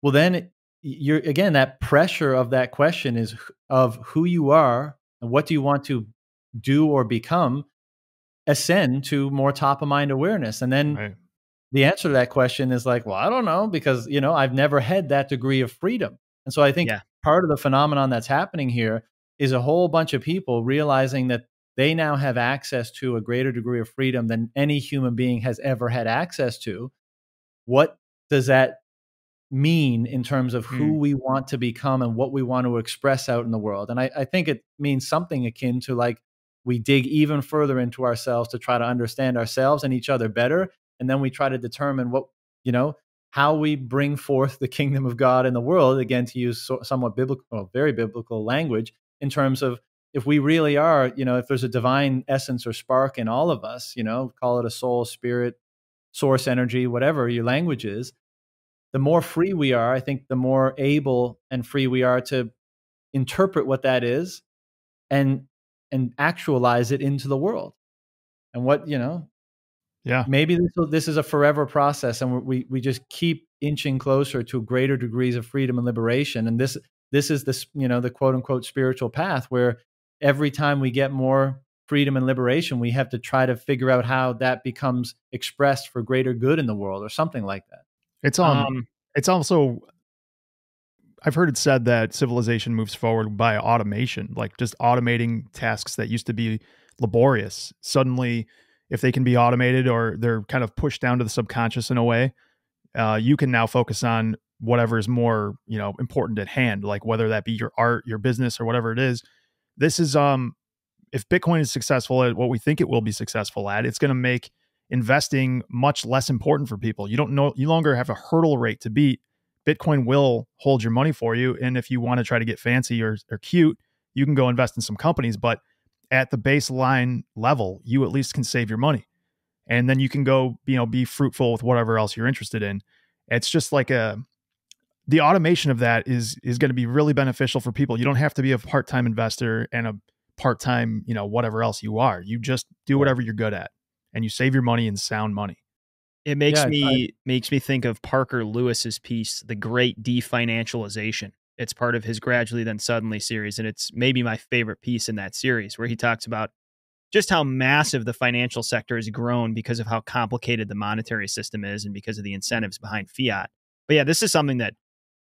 well, then you're, again, that pressure of that question is of who you are and what do you want to do or become, ascend to more top of mind awareness. And then Right. the answer to that question is like, well, I don't know, because, I've never had that degree of freedom. And so I think Yeah. part of the phenomenon that's happening here is a whole bunch of people realizing that they now have access to a greater degree of freedom than any human being has ever had access to. What does that mean in terms of who we want to become and what we want to express out in the world? And I think it means something akin to like we dig even further into ourselves to try to understand ourselves and each other better. And then we try to determine how we bring forth the kingdom of God in the world, again, to use somewhat biblical, very biblical language, in terms of if we really are, if there's a divine essence or spark in all of us, call it a soul, spirit, source energy, whatever your language is, the more free we are, I think the more able and free we are to interpret what that is and actualize it into the world. And Yeah. maybe this is a forever process, and we just keep inching closer to greater degrees of freedom and liberation. And this is the quote unquote spiritual path, where every time we get more freedom and liberation, we have to try to figure out how that becomes expressed for greater good in the world or something like that. It's also, I've heard it said that civilization moves forward by automation, like just automating tasks that used to be laborious. Suddenly, if they can be automated or they're kind of pushed down to the subconscious in a way, you can now focus on whatever is more, important at hand, like whether that be your art, your business, or whatever it is. This is, if Bitcoin is successful at what we think it will be successful at, it's going to make investing much less important for people. You no longer have a hurdle rate to beat. Bitcoin will hold your money for you. And if you want to try to get fancy or cute, you can go invest in some companies. But at the baseline level, you at least can save your money. And then you can go, be fruitful with whatever else you're interested in. It's just like the automation of that is going to be really beneficial for people. You don't have to be a part-time investor and a part-time, whatever else you are. You just do whatever you're good at and you save your money in sound money. It makes me think of Parker Lewis's piece, The Great Definancialization. It's part of his Gradually Then Suddenly series, and it's maybe my favorite piece in that series, where he talks about just how massive the financial sector has grown because of how complicated the monetary system is and because of the incentives behind fiat. But yeah, this is something that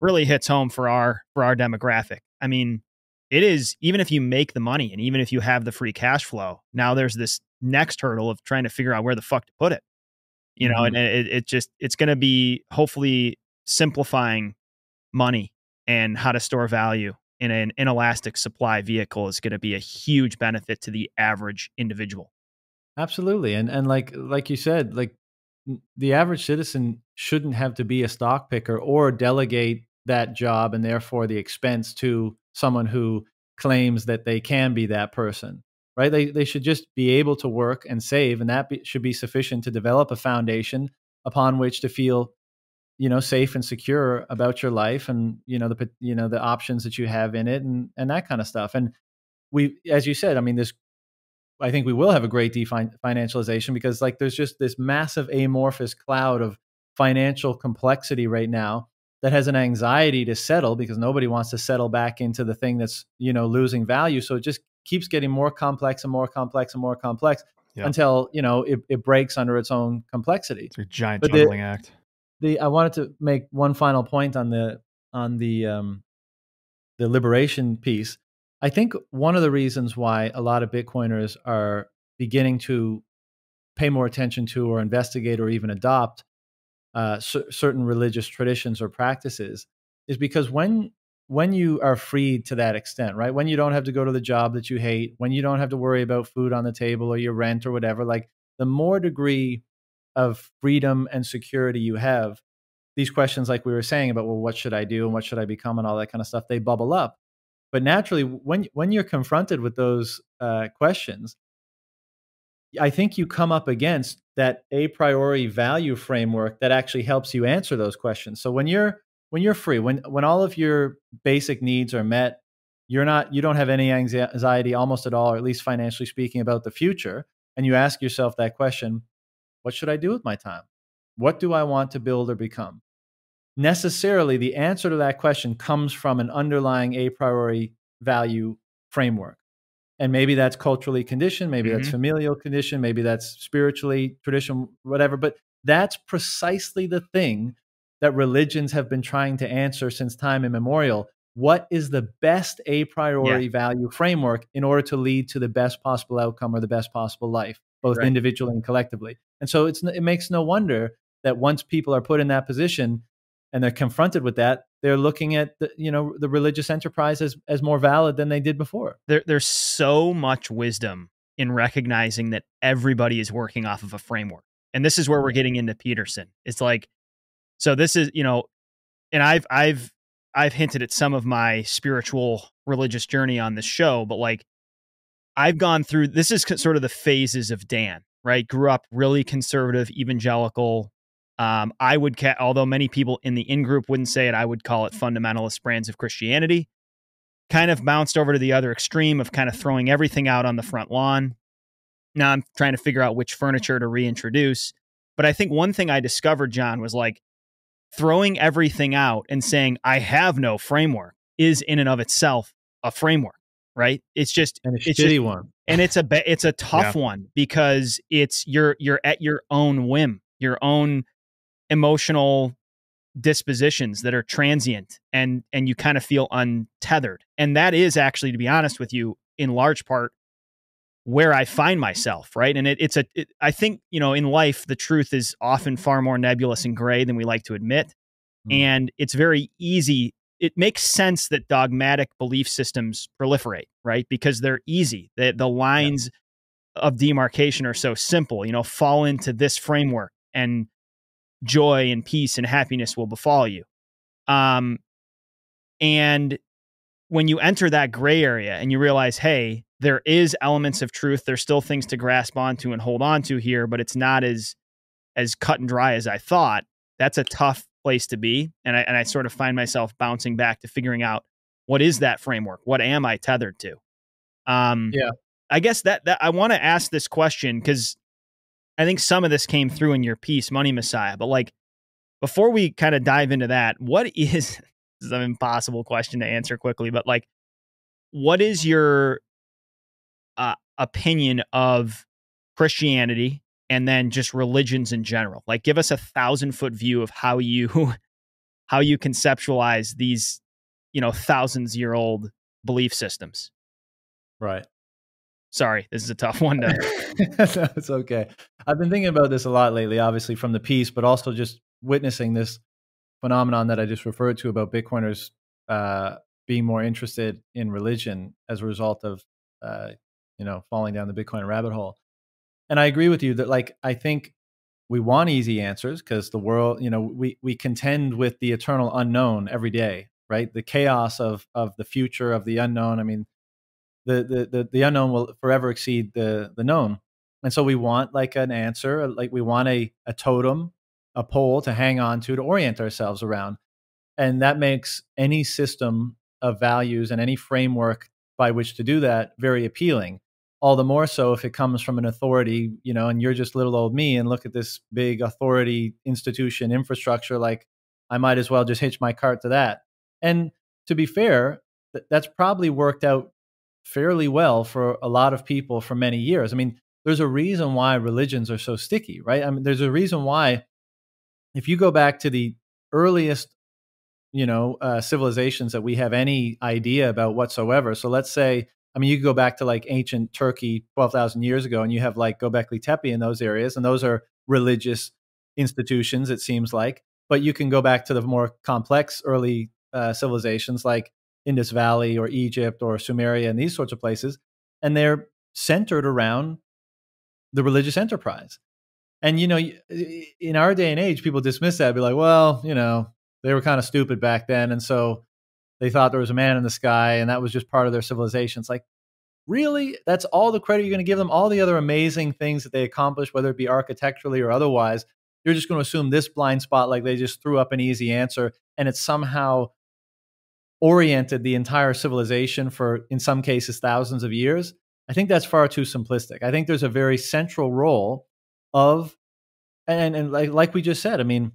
really hits home for our demographic. I mean, it is, even if you make the money and even if you have the free cash flow, now there's this next hurdle of trying to figure out where the fuck to put it. And it's going to be hopefully simplifying money and how to store value in an inelastic supply vehicle is going to be a huge benefit to the average individual. Absolutely. And like you said, like the average citizen shouldn't have to be a stock picker or delegate that job and therefore the expense to someone who claims that they can be that person, right? They should just be able to work and save, and that should be sufficient to develop a foundation upon which to feel, safe and secure about your life and, the options that you have in it and that kind of stuff. And as you said, I mean, I think we will have a great definancialization because like there's just this massive amorphous cloud of financial complexity right now that has an anxiety to settle because nobody wants to settle back into the thing that's, losing value. So it just keeps getting more complex and more complex and more complex until, it breaks under its own complexity. It's a giant juggling act. I wanted to make one final point on the liberation piece. I think one of the reasons why a lot of Bitcoiners are beginning to pay more attention to or investigate or even adopt certain religious traditions or practices is because when you are freed to that extent, right? When you don't have to go to the job that you hate, when you don't have to worry about food on the table or your rent or whatever, like the more degree of freedom and security you have, these questions like we were saying about, well, what should I do and what should I become and all that kind of stuff, they bubble up. But naturally, when you're confronted with those questions, I think you come up against that a priori value framework that actually helps you answer those questions. So when you're free, when all of your basic needs are met, you don't have any anxiety almost at all, or at least financially speaking, about the future, and you ask yourself that question, what should I do with my time? What do I want to build or become? necessarily the answer to that question comes from an underlying a priori value framework. And maybe that's culturally conditioned, maybe that's familial conditioned, maybe that's spiritually tradition, whatever. But that's precisely the thing that religions have been trying to answer since time immemorial. What is the best a priori value framework in order to lead to the best possible outcome or the best possible life, both individually and collectively? And so it makes no wonder that once people are put in that position and they're confronted with that, they're looking at the religious enterprise as more valid than they did before. There's so much wisdom in recognizing that everybody is working off of a framework. And this is where we're getting into Peterson. It's like, so this is, and I've hinted at some of my spiritual religious journey on this show, but like I've gone through, this is sort of the phases of Dan, right? Grew up really conservative, evangelical. I would, although many people in the in-group wouldn't say it, I would call it fundamentalist brands of Christianity. Kind of bounced over to the other extreme of kind of throwing everything out on the front lawn. Now I'm trying to figure out which furniture to reintroduce. But I think one thing I discovered, John, was like throwing everything out and saying, I have no framework is in and of itself a framework, right? It's just and a shitty one. And it's a tough one because it's you're at your own whim, your own emotional dispositions that are transient and you kind of feel untethered. And that is actually, to be honest with you, in large part where I find myself, right? And I think, in life, the truth is often far more nebulous and gray than we like to admit. And it's very easy. It makes sense that dogmatic belief systems proliferate, right? Because they're easy. The lines of demarcation are so simple, fall into this framework and joy and peace and happiness will befall you. And when you enter that gray area and you realize, hey, there is elements of truth, there's still things to grasp onto and hold on to here, but it's not as cut and dry as I thought. That's a tough place to be. And I sort of find myself bouncing back to figuring out, what is that framework? What am I tethered to? I guess that I want to ask this question because I think some of this came through in your piece, Money Messiah. But like, before we kind of dive into that, this is an impossible question to answer quickly, but like, what is your opinion of Christianity and then just religions in general? Like, give us 1,000-foot view of how you conceptualize these, thousands-year-old belief systems. Right. Sorry, this is a tough one. No, it's okay. I've been thinking about this a lot lately, obviously from the piece, but also just witnessing this phenomenon that I just referred to about Bitcoiners being more interested in religion as a result of, falling down the Bitcoin rabbit hole. And I agree with you that, like, I think we want easy answers because the world, we contend with the eternal unknown every day, right? The chaos of the future, of the unknown. I mean, the unknown will forever exceed the known. And so we want like an answer, like we want a totem, a pole to hang on to orient ourselves around. And that makes any system of values and any framework by which to do that very appealing. All the more so if it comes from an authority, and you're just little old me and look at this big authority institution infrastructure, like I might as well just hitch my cart to that. And to be fair, that's probably worked out fairly well for a lot of people for many years. I mean, there's a reason why religions are so sticky, right? I mean, there's a reason why, if you go back to the earliest, civilizations that we have any idea about whatsoever. So let's say, I mean, you could go back to like ancient Turkey 12,000 years ago, and you have like Göbekli Tepe in those areas, and those are religious institutions, it seems like. But you can go back to the more complex early civilizations like Indus Valley or Egypt or Sumeria and these sorts of places, and they're centered around the religious enterprise. And, in our day and age, people dismiss that, be like, well, they were kind of stupid back then. And so they thought there was a man in the sky and that was just part of their civilization. It's like, really? That's all the credit you're going to give them? All the other amazing things that they accomplished, whether it be architecturally or otherwise, you're just going to assume this blind spot, like they just threw up an easy answer and it's somehow oriented the entire civilization for, in some cases, thousands of years. I think that's far too simplistic. I think there's a very central role of, and like we just said, I mean,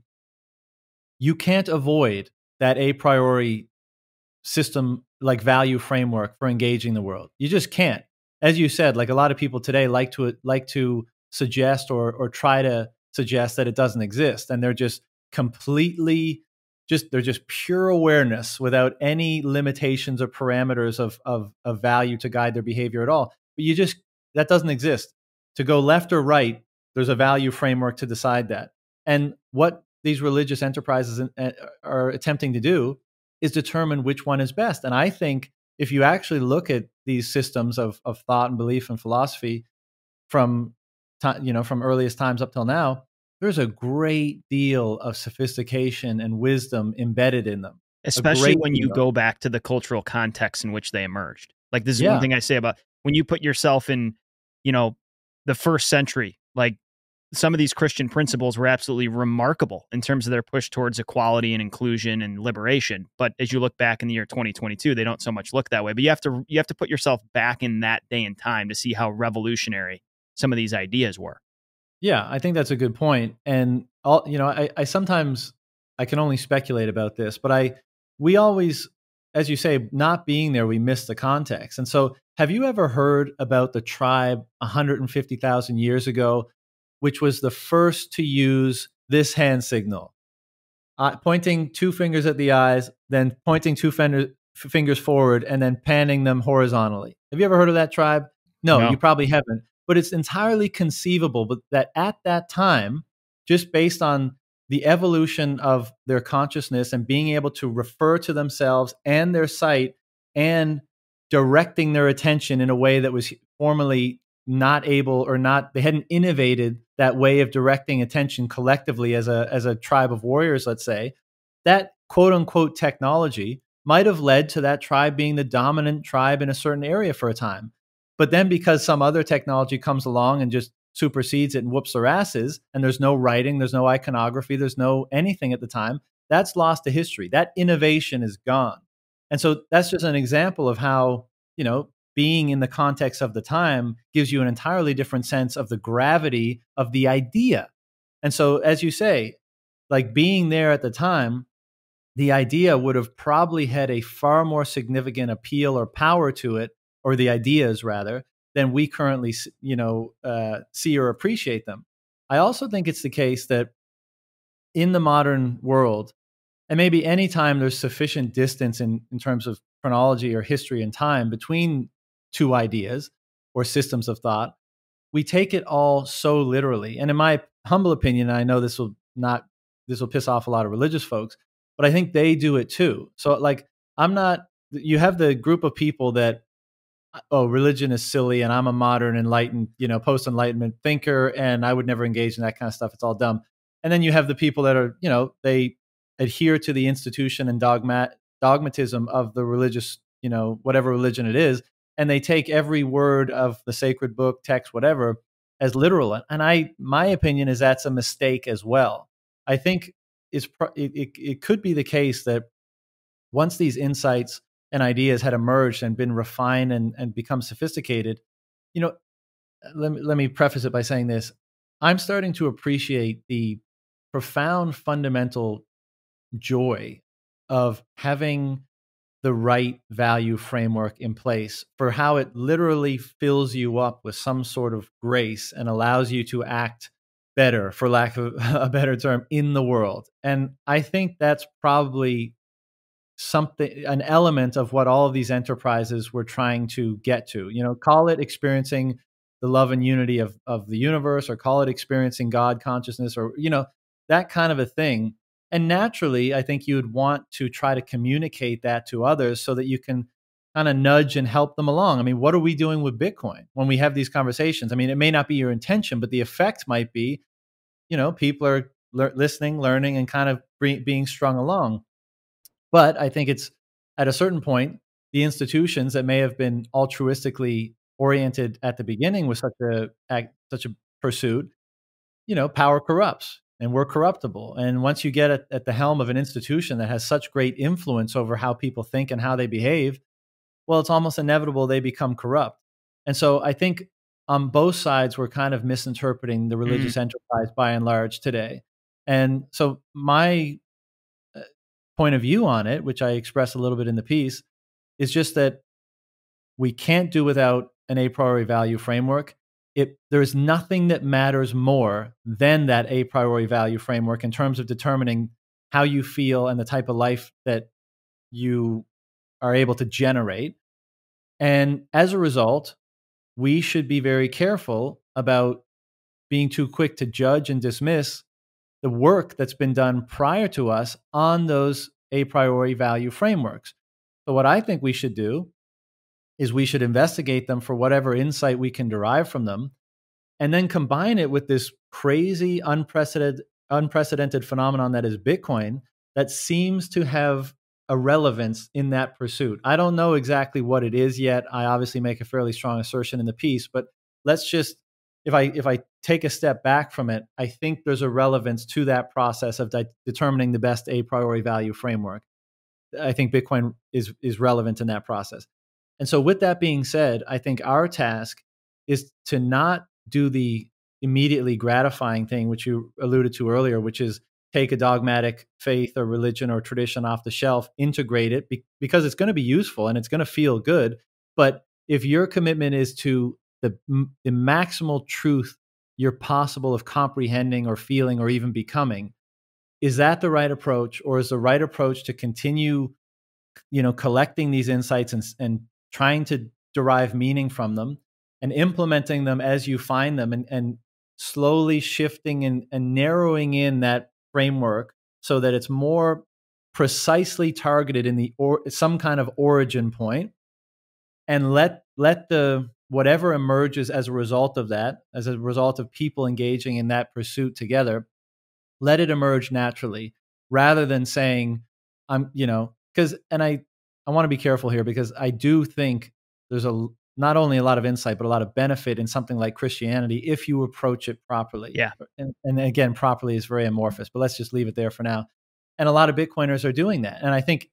you can't avoid that a priori system, like value framework for engaging the world. You just can't. As you said, like a lot of people today like to suggest or try to suggest that it doesn't exist, and they're just completely they're just pure awareness without any limitations or parameters of value to guide their behavior at all. But that doesn't exist. To go left or right, there's a value framework to decide that. And what these religious enterprises are attempting to do is determine which one is best. And I think if you actually look at these systems of thought and belief and philosophy from earliest times up till now, there's a great deal of sophistication and wisdom embedded in them. Especially when you go back to the cultural context in which they emerged. Like this is one thing I say about when you put yourself in, the first century, like some of these Christian principles were absolutely remarkable in terms of their push towards equality and inclusion and liberation. But as you look back in the year 2022, they don't so much look that way. But you have to put yourself back in that day and time to see how revolutionary some of these ideas were. Yeah, I think that's a good point. And I sometimes I can only speculate about this, but we always, as you say, not being there, we miss the context. And so, have you ever heard about the tribe 150,000 years ago, which was the first to use this hand signal, pointing two fingers at the eyes, then pointing two fingers forward, and then panning them horizontally? Have you ever heard of that tribe? No, you probably haven't. But it's entirely conceivable that at that time, just based on the evolution of their consciousness and being able to refer to themselves and their sight and directing their attention in a way that was formerly not able they hadn't innovated that way of directing attention collectively as a tribe of warriors, let's say, that quote unquote technology might have led to that tribe being the dominant tribe in a certain area for a time. But then because some other technology comes along and just supersedes it and whoops their asses, and there's no writing, there's no iconography, there's no anything at the time, that's lost to history. That innovation is gone. And so that's just an example of how, being in the context of the time gives you an entirely different sense of the gravity of the idea. And so, as you say, like being there at the time, the idea would have probably had a far more significant appeal or power to it, or the ideas rather, than we currently, see or appreciate them. I also think it's the case that in the modern world, and maybe anytime there's sufficient distance in terms of chronology or history and time between two ideas or systems of thought, we take it all so literally. And in my humble opinion, I know this will piss off a lot of religious folks, but I think they do it too. So you have the group of people that, religion is silly and I'm a modern enlightened, post-enlightenment thinker and I would never engage in that kind of stuff. It's all dumb. And then you have the people that are, they adhere to the institution and dogmatism of the religious, whatever religion it is, and they take every word of the sacred book, text, whatever, as literal. And my opinion is that's a mistake as well. I think it could be the case that once these insights and ideas had emerged and been refined and become sophisticated, let me preface it by saying this. I'm starting to appreciate the profound fundamental joy of having the right value framework in place for how it literally fills you up with some sort of grace and allows you to act better, for lack of a better term, in the world. And I think that's probably an element of what all of these enterprises were trying to get to. Call it experiencing the love and unity of the universe, or call it experiencing God consciousness, or that kind of a thing. And naturally, I think you would want to try to communicate that to others so that you can kind of nudge and help them along. I mean, what are we doing with Bitcoin when we have these conversations? I mean, it may not be your intention, but the effect might be, people are listening, learning, and kind of being strung along. But I think it's at a certain point, the institutions that may have been altruistically oriented at the beginning with such a pursuit, power corrupts. And we're corruptible. And once you get at the helm of an institution that has such great influence over how people think and how they behave, well, it's almost inevitable they become corrupt. And so I think on both sides, we're kind of misinterpreting the religious enterprise by and large today. And so my point of view on it, which I express a little bit in the piece, is just that we can't do without an a priori value framework. There's nothing that matters more than that a priori value framework in terms of determining how you feel and the type of life that you are able to generate. And as a result, we should be very careful about being too quick to judge and dismiss the work that's been done prior to us on those a priori value frameworks. So what I think we should do is we should investigate them for whatever insight we can derive from them, and then combine it with this crazy, unprecedented phenomenon that is Bitcoin that seems to have a relevance in that pursuit. I don't know exactly what it is yet. I obviously make a fairly strong assertion in the piece, but let's just, if I take a step back from it, I think there's a relevance to that process of determining the best a priori value framework. I think Bitcoin is relevant in that process. And so with that being said, I think our task is to not do the immediately gratifying thing, which you alluded to earlier, which is take a dogmatic faith or religion or tradition off the shelf, integrate it because it's going to be useful and it's going to feel good. But if your commitment is to the maximal truth you're possible of comprehending or feeling or even becoming, is that the right approach? Or is the right approach to continue, collecting these insights and trying to derive meaning from them and implementing them as you find them and slowly shifting and narrowing in that framework so that it's more precisely targeted in some kind of origin point, and let the whatever emerges as a result of that, as a result of people engaging in that pursuit together, let it emerge naturally, rather than saying, I want to be careful here because I do think there's not only a lot of insight, but a lot of benefit in something like Christianity if you approach it properly. Yeah. And again, properly is very amorphous, but let's just leave it there for now. And a lot of Bitcoiners are doing that. And I think,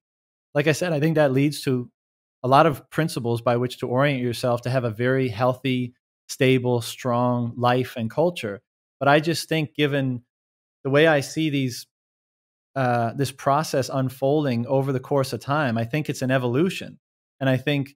like I said, I think that leads to a lot of principles by which to orient yourself to have a very healthy, stable, strong life and culture. But I just think, given the way I see this process unfolding over the course of time, I think it's an evolution. And I think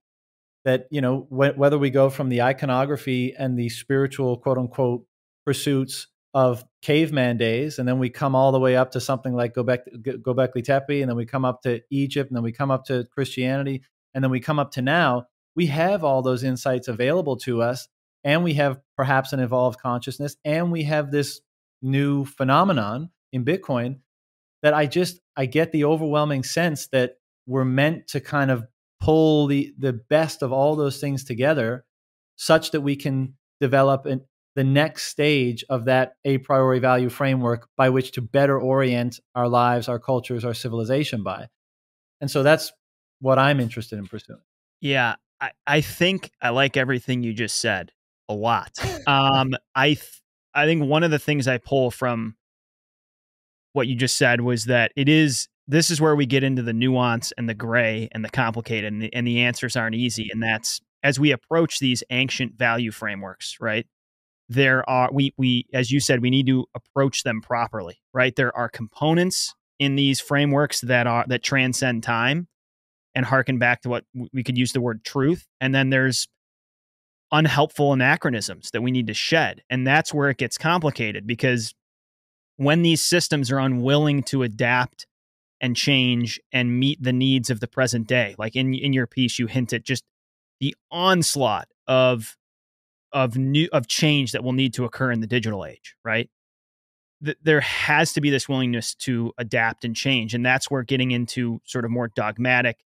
that, whether we go from the iconography and the spiritual, quote unquote, pursuits of caveman days, and then we come all the way up to something like Göbekli Tepe, and then we come up to Egypt, and then we come up to Christianity, and then we come up to now, we have all those insights available to us, and we have perhaps an evolved consciousness, and we have this new phenomenon in Bitcoin that I get the overwhelming sense that we're meant to kind of pull the best of all those things together such that we can develop the next stage of that a priori value framework by which to better orient our lives, our cultures, our civilization by. And so that's what I'm interested in pursuing. Yeah, I think I like everything you just said a lot. I think one of the things I pull from what you just said was that this is where we get into the nuance and the gray and the complicated, and the answers aren't easy. And that's, as we approach these ancient value frameworks, right? We as you said, we need to approach them properly, right? There are components in these frameworks that transcend time and harken back to what we could use the word truth. And then there's unhelpful anachronisms that we need to shed. And that's where it gets complicated, because when these systems are unwilling to adapt and change and meet the needs of the present day, like in your piece, you hint at just the onslaught of change that will need to occur in the digital age, right? There has to be this willingness to adapt and change. And that's where getting into sort of more dogmatic,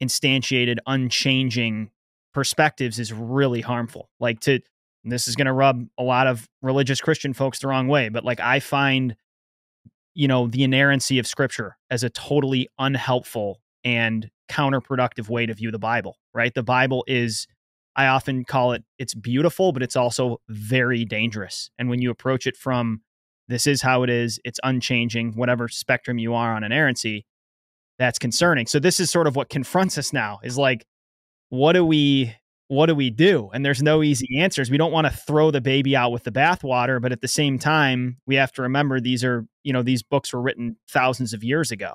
instantiated, unchanging perspectives is really harmful. This is going to rub a lot of religious Christian folks the wrong way, but I find, the inerrancy of Scripture as a totally unhelpful and counterproductive way to view the Bible, right? The Bible is, I often call it's beautiful, but it's also very dangerous. And when you approach it from, this is how it is, it's unchanging, whatever spectrum you are on inerrancy, that's concerning. So this is sort of what confronts us now, is what do we do? And there's no easy answers. We don't want to throw the baby out with the bathwater, but at the same time, we have to remember these books were written thousands of years ago.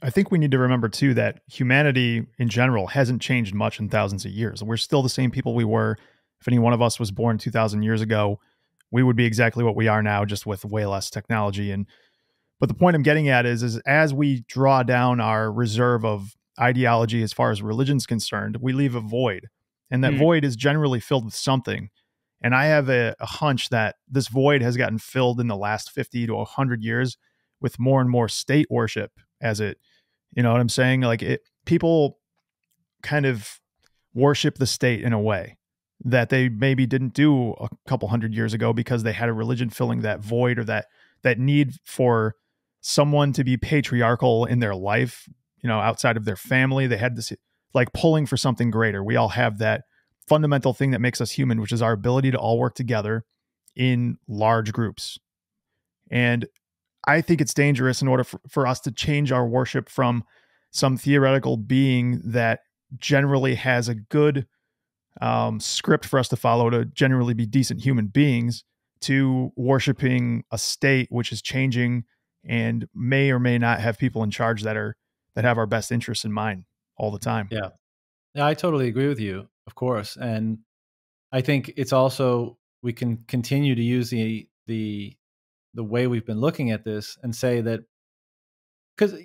I think we need to remember too that humanity in general hasn't changed much in thousands of years. We're still the same people we were. If any one of us was born 2,000 years ago, we would be exactly what we are now, just with way less technology. But the point I'm getting at is as we draw down our reserve of ideology as far as religion's concerned, we leave a void, and that void is generally filled with something. And I have a hunch that this void has gotten filled in the last 50 to 100 years with more and more state worship as it, you know what I'm saying? Like people kind of worship the state in a way that they maybe didn't do a couple hundred years ago because they had a religion filling that void, or that need for someone to be patriarchal in their life, you know, outside of their family. They had this like pulling for something greater. We all have that fundamental thing that makes us human, which is our ability to all work together in large groups. And I think it's dangerous in order for us to change our worship from some theoretical being that generally has a good script for us to follow to generally be decent human beings, to worshiping a state which is changing and may or may not have people in charge that have our best interests in mind all the time. Yeah. Yeah, I totally agree with you, of course. And I think it's also, we can continue to use the way we've been looking at this and say that, because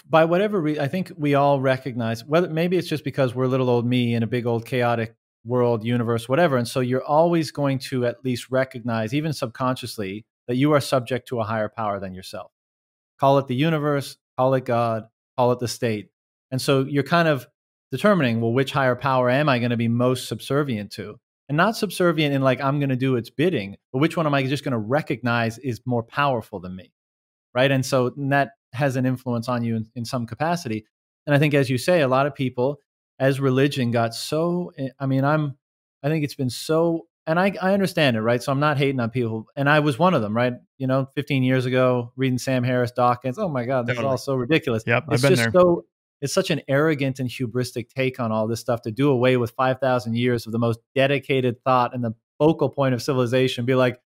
by whatever reason, I think we all recognize, whether maybe it's just because we're little old me in a big old chaotic world, universe, whatever. And so you're always going to at least recognize, even subconsciously, that you are subject to a higher power than yourself. Call it the universe, call it God, call it the state. And so you're kind of determining, well, which higher power am I going to be most subservient to? And not subservient in like, I'm going to do its bidding, but which one am I just going to recognize is more powerful than me? Right. And so that has an influence on you in some capacity. And I think, as you say, a lot of people, as religion got so, I mean, I think it's been so, and I understand it, right? So I'm not hating on people. And I was one of them, right? You know, 15 years ago, reading Sam Harris Dawkins. Oh my God, this is all so ridiculous. Yep, It's I've been just there. so, it's such an arrogant and hubristic take on all this stuff to do away with 5,000 years of the most dedicated thought and the focal point of civilization. Be like,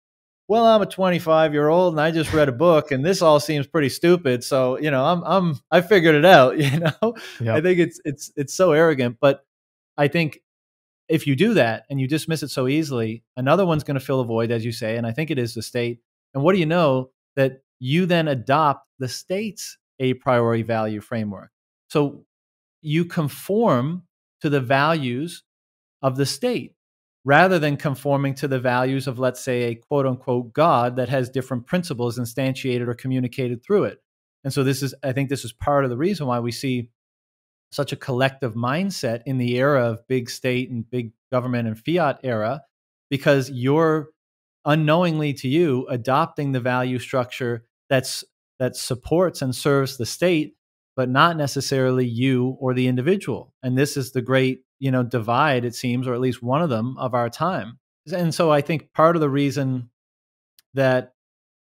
well, I'm a 25-year-old and I just read a book and this all seems pretty stupid. So, you know, I figured it out, you know. Yep. I think it's so arrogant, but I think if you do that and you dismiss it so easily, another one's going to fill a void, as you say, and I think it is the state. And what do you know? That you then adopt the state's a priori value framework. So you conform to the values of the state, rather than conforming to the values of, let's say, a quote unquote God that has different principles instantiated or communicated through it. And so I think this is part of the reason why we see such a collective mindset in the era of big state and big government and fiat era, because you're unknowingly to you adopting the value structure that supports and serves the state, but not necessarily you or the individual. And this is the great, you know, divide, it seems, or at least one of them, of our time. And so I think part of the reason that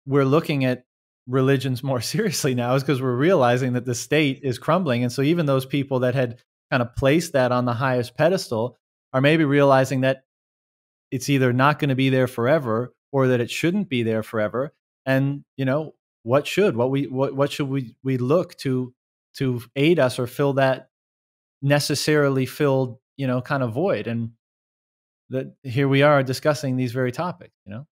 we're looking at religions more seriously now is because we're realizing that the state is crumbling. And so even those people that had kind of placed that on the highest pedestal are maybe realizing that it's either not going to be there forever or that it shouldn't be there forever. And, you know, what should we look to aid us or fill that necessarily filled, you know, kind of void? And that here we are discussing these very topics, you know.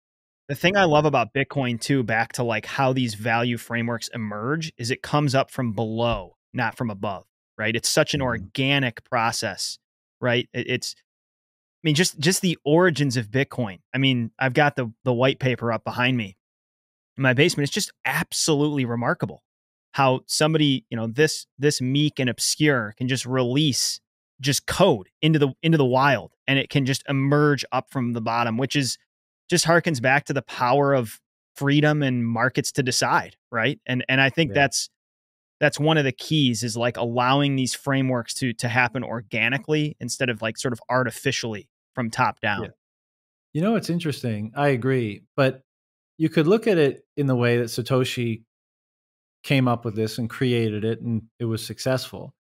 The thing I love about Bitcoin too, back to like how these value frameworks emerge, is it comes up from below, not from above, right? It's such an organic process, right? It's, I mean, just the origins of Bitcoin. I mean, I've got the white paper up behind me in my basement. It's just absolutely remarkable how somebody, you know, this meek and obscure can just release just code into the wild, and it can just emerge up from the bottom, which is just harkens back to the power of freedom and markets to decide, right? And I think that's one of the keys, is like allowing these frameworks to happen organically instead of like sort of artificially from top down. Yeah. You know, it's interesting. I agree, but you could look at it in the way that Satoshi came up with this and created it, and it was successful.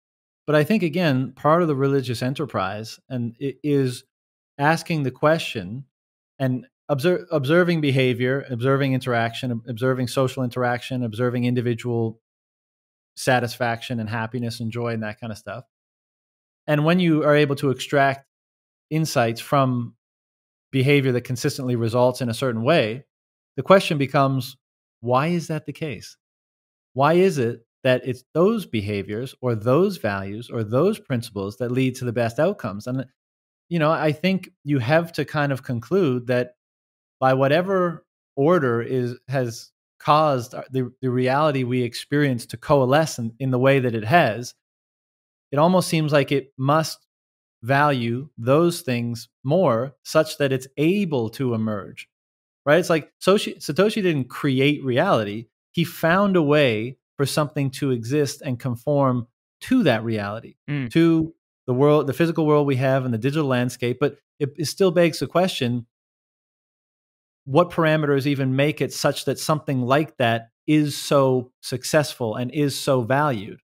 But I think, again, part of the religious enterprise and it is asking the question and observing behavior, observing interaction, observing social interaction, observing individual satisfaction and happiness and joy and that kind of stuff. And when you are able to extract insights from behavior that consistently results in a certain way, the question becomes, why is that the case? Why is it that it's those behaviors or those values or those principles that lead to the best outcomes? And, I think you have to kind of conclude that by whatever order has caused the reality we experience to coalesce in the way that it has, it almost seems like it must value those things more such that it's able to emerge, right? It's like Satoshi didn't create reality. He found a way for something to exist and conform to that reality, to the world, the physical world we have and the digital landscape. But it still begs the question, what parameters even make it such that something like that is so successful and is so valued?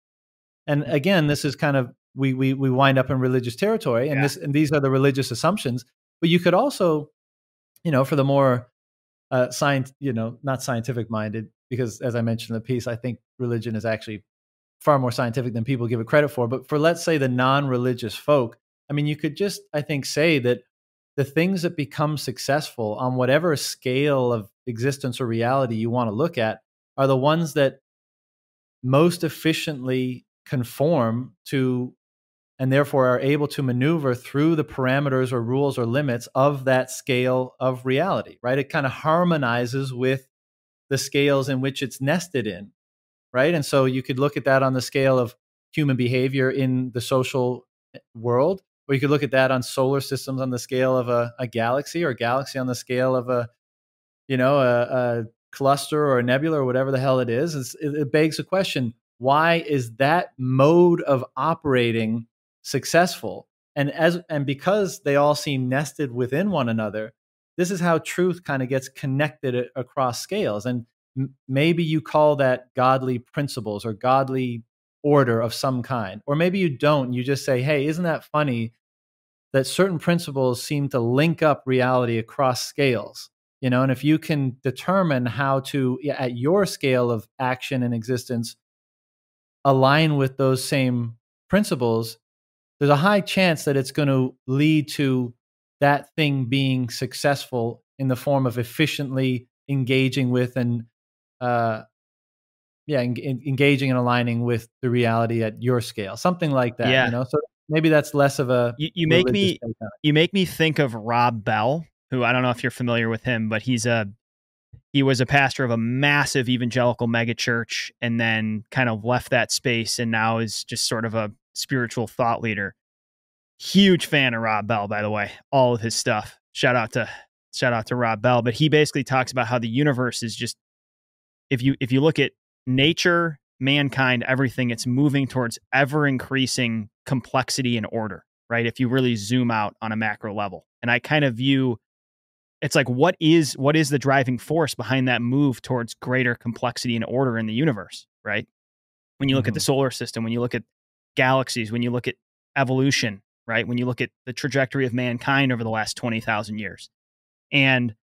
And again, this is kind of, we wind up in religious territory, and these are the religious assumptions. But you could also, for the more not scientific minded, because as I mentioned in the piece, I think religion is actually far more scientific than people give it credit for. But for, let's say, the non-religious folk, I mean, you could just, I think, say that the things that become successful on whatever scale of existence or reality you want to look at are the ones that most efficiently conform to, and therefore are able to maneuver through the parameters or rules or limits of that scale of reality, right? It kind of harmonizes with the scales in which it's nested in, right? And so you could look at that on the scale of human behavior in the social world, or you could look at that on solar systems on the scale of a galaxy, or a galaxy on the scale of a cluster or a nebula or whatever the hell it is. It begs the question, why is that mode of operating successful? And because they all seem nested within one another, this is how truth kind of gets connected across scales. And maybe you call that godly principles or godly order of some kind, or maybe you don't. You just say, hey, isn't that funny that certain principles seem to link up reality across scales? And if you can determine how to, at your scale of action and existence, align with those same principles, there's a high chance that it's going to lead to that thing being successful in the form of efficiently engaging with and engaging and aligning with the reality at your scale, something like that. Yeah. So maybe that's less of a you make me think of Rob Bell, who, I don't know if you're familiar with him, but he was a pastor of a massive evangelical megachurch, and then kind of left that space and now is just sort of a spiritual thought leader. Huge fan of Rob Bell, by the way, all of his stuff. Shout out to Rob Bell. But he basically talks about how the universe is just, if you look at nature, mankind, everything, it's moving towards ever increasing complexity and order, right? If you really zoom out on a macro level. And I kind of view, it's like, what is the driving force behind that move towards greater complexity and order in the universe, right? When you look at the solar system, when you look at galaxies, when you look at evolution, right? When you look at the trajectory of mankind over the last 20,000 years. And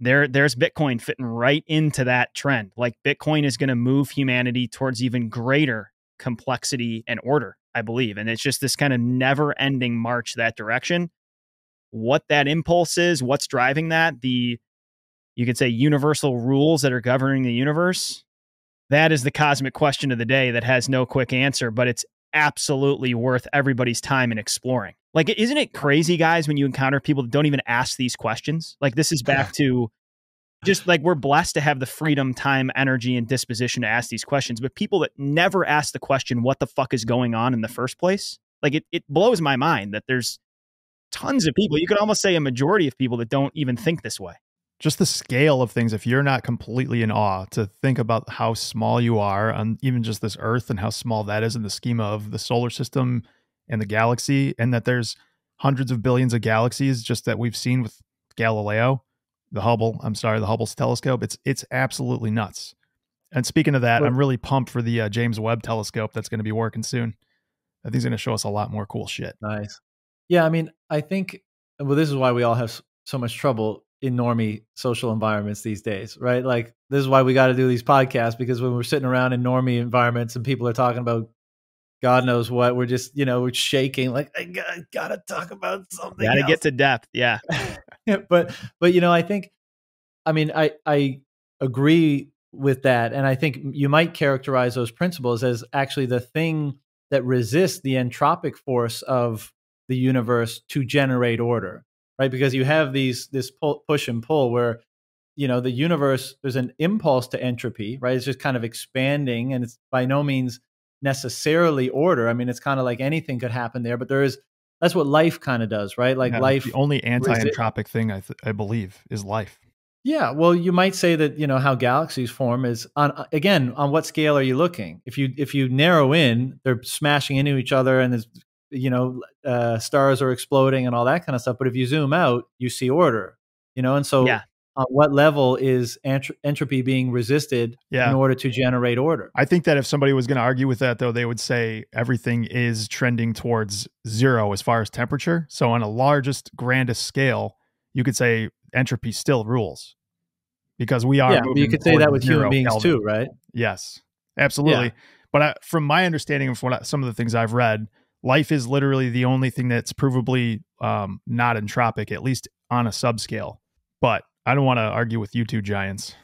there's Bitcoin fitting right into that trend. Like, Bitcoin is going to move humanity towards even greater complexity and order, I believe. And it's just this kind of never ending march that direction. What that impulse is, what's driving that, you could say universal rules that are governing the universe. That is the cosmic question of the day that has no quick answer, but it's absolutely worth everybody's time in exploring. Like, isn't it crazy, guys, when you encounter people that don't even ask these questions? Like, this is back to just like, we're blessed to have the freedom, time, energy, and disposition to ask these questions, but people that never ask the question, what the fuck is going on in the first place? Like, it blows my mind that there's tons of people, you could almost say a majority of people, that don't even think this way. Just the scale of things, if you're not completely in awe, to think about how small you are on even just this Earth and how small that is in the schema of the solar system and the galaxy, and that there's hundreds of billions of galaxies just that we've seen with Galileo, the Hubble's telescope. It's absolutely nuts. And speaking of that, I'm really pumped for the James Webb telescope that's going to be working soon. I think it's going to show us a lot more cool shit. Nice. Yeah, I mean, I think, well, this is why we all have so much trouble. in normie social environments these days, right? Like this is why we got to do these podcasts, because when we're sitting around in normie environments and people are talking about God knows what, we're just, we're shaking like, I gotta talk about something Gotta else. get to depth. Yeah. Yeah, but I think, I agree with that. And I think you might characterize those principles as actually the thing that resists the entropic force of the universe to generate order, right? Because you have this push and pull where, the universe, there's an impulse to entropy, right? It's just kind of expanding, and it's by no means necessarily order. I mean, it's kind of like anything could happen there, but that's what life kind of does, right? Like life. The only anti-entropic thing I believe is life. Yeah, well, you might say that how galaxies form is on what scale are you looking? If you narrow in, they're smashing into each other, and there's stars are exploding and all that kind of stuff. But if you zoom out, you see order, and so on what level is entropy being resisted in order to generate order? I think that if somebody was going to argue with that, though, they would say everything is trending towards zero as far as temperature. So on a largest, grandest scale, you could say entropy still rules, because we are. Yeah, but you could say that with human beings Kelvin too, right? Yes, absolutely. Yeah. But from my understanding of some of the things I've read, life is literally the only thing that's provably not entropic, at least on a subscale. But I don't want to argue with you two giants.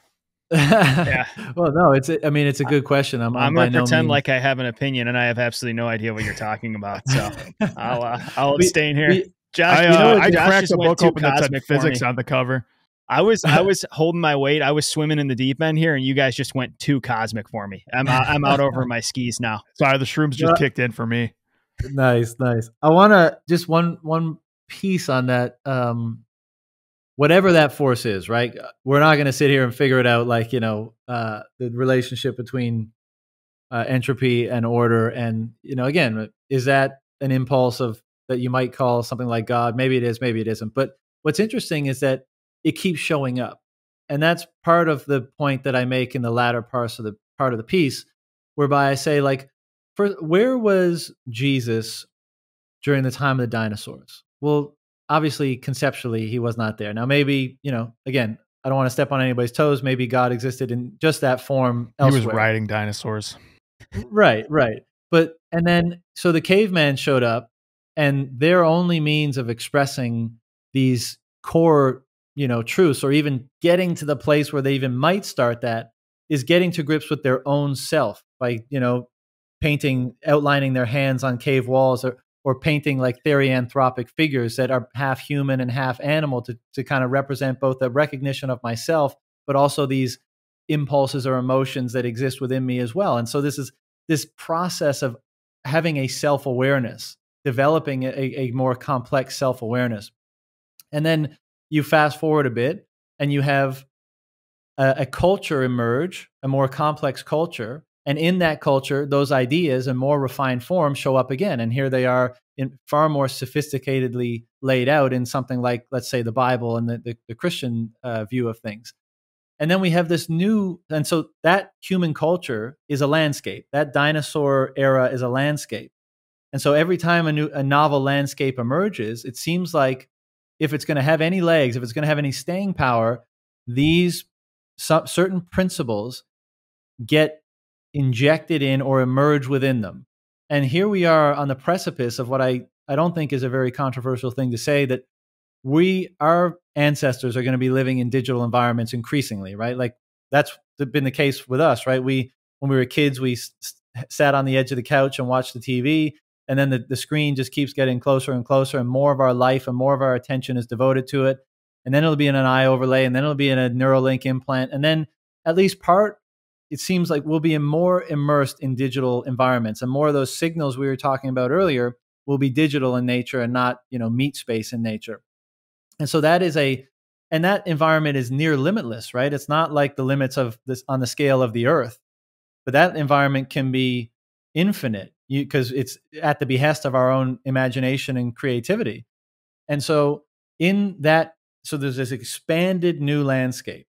Yeah. Well, no, it's a good question. I'm going to pretend like I have an opinion, and I have absolutely no idea what you're talking about. So I'll abstain here. Josh, I cracked a book open that said physics on the cover. I was holding my weight. I was swimming in the deep end here, and you guys just went too cosmic for me. I'm out over my skis now. Sorry, the shrooms just kicked in for me. Nice. I want to just one piece on that. Whatever that force is, right? We're not going to sit here and figure it out, like the relationship between entropy and order, and again, is that an impulse that you might call something like God? Maybe it is, maybe it isn't. But what's interesting is that it keeps showing up, and that's part of the point that I make in the latter part of the piece, whereby I say, like, where was Jesus during the time of the dinosaurs? Well, obviously, conceptually, he was not there. Now, maybe, again, I don't want to step on anybody's toes. Maybe God existed in just that form elsewhere. He was riding dinosaurs. Right. But, and then, so the caveman showed up, and their only means of expressing these core, truths, or even getting to the place where they even might start that, is getting to grips with their own self by, outlining their hands on cave walls, or painting like therianthropic figures that are half human and half animal to kind of represent both the recognition of myself, but also these impulses or emotions that exist within me as well. And so this is this process of having a self-awareness, developing a more complex self-awareness. And then you fast forward a bit, and you have a culture emerge, a more complex culture. And in that culture, those ideas in more refined form show up again. And here they are, in far more sophisticatedly laid out in something like, let's say, the Bible and the Christian view of things. And then we have this new, and so that human culture is a landscape. That dinosaur era is a landscape. And so every time a novel landscape emerges, it seems like if it's going to have any legs, if it's going to have any staying power, these certain principles get injected in or emerge within them. And here we are on the precipice of what I don't think is a very controversial thing to say, that our ancestors are going to be living in digital environments increasingly, right? Like that's been the case with us, right? When we were kids, we sat on the edge of the couch and watched the TV, and then the screen just keeps getting closer and closer, and more of our life and more of our attention is devoted to it. And then it'll be in an eye overlay, and then it'll be in a Neuralink implant. And then at least it seems like we'll be more immersed in digital environments, and more of those signals we were talking about earlier will be digital in nature and not, meat space in nature. And so that environment is near limitless, right? It's not like the limits of this on the scale of the Earth, but that environment can be infinite because it's at the behest of our own imagination and creativity. And so so there's this expanded new landscape,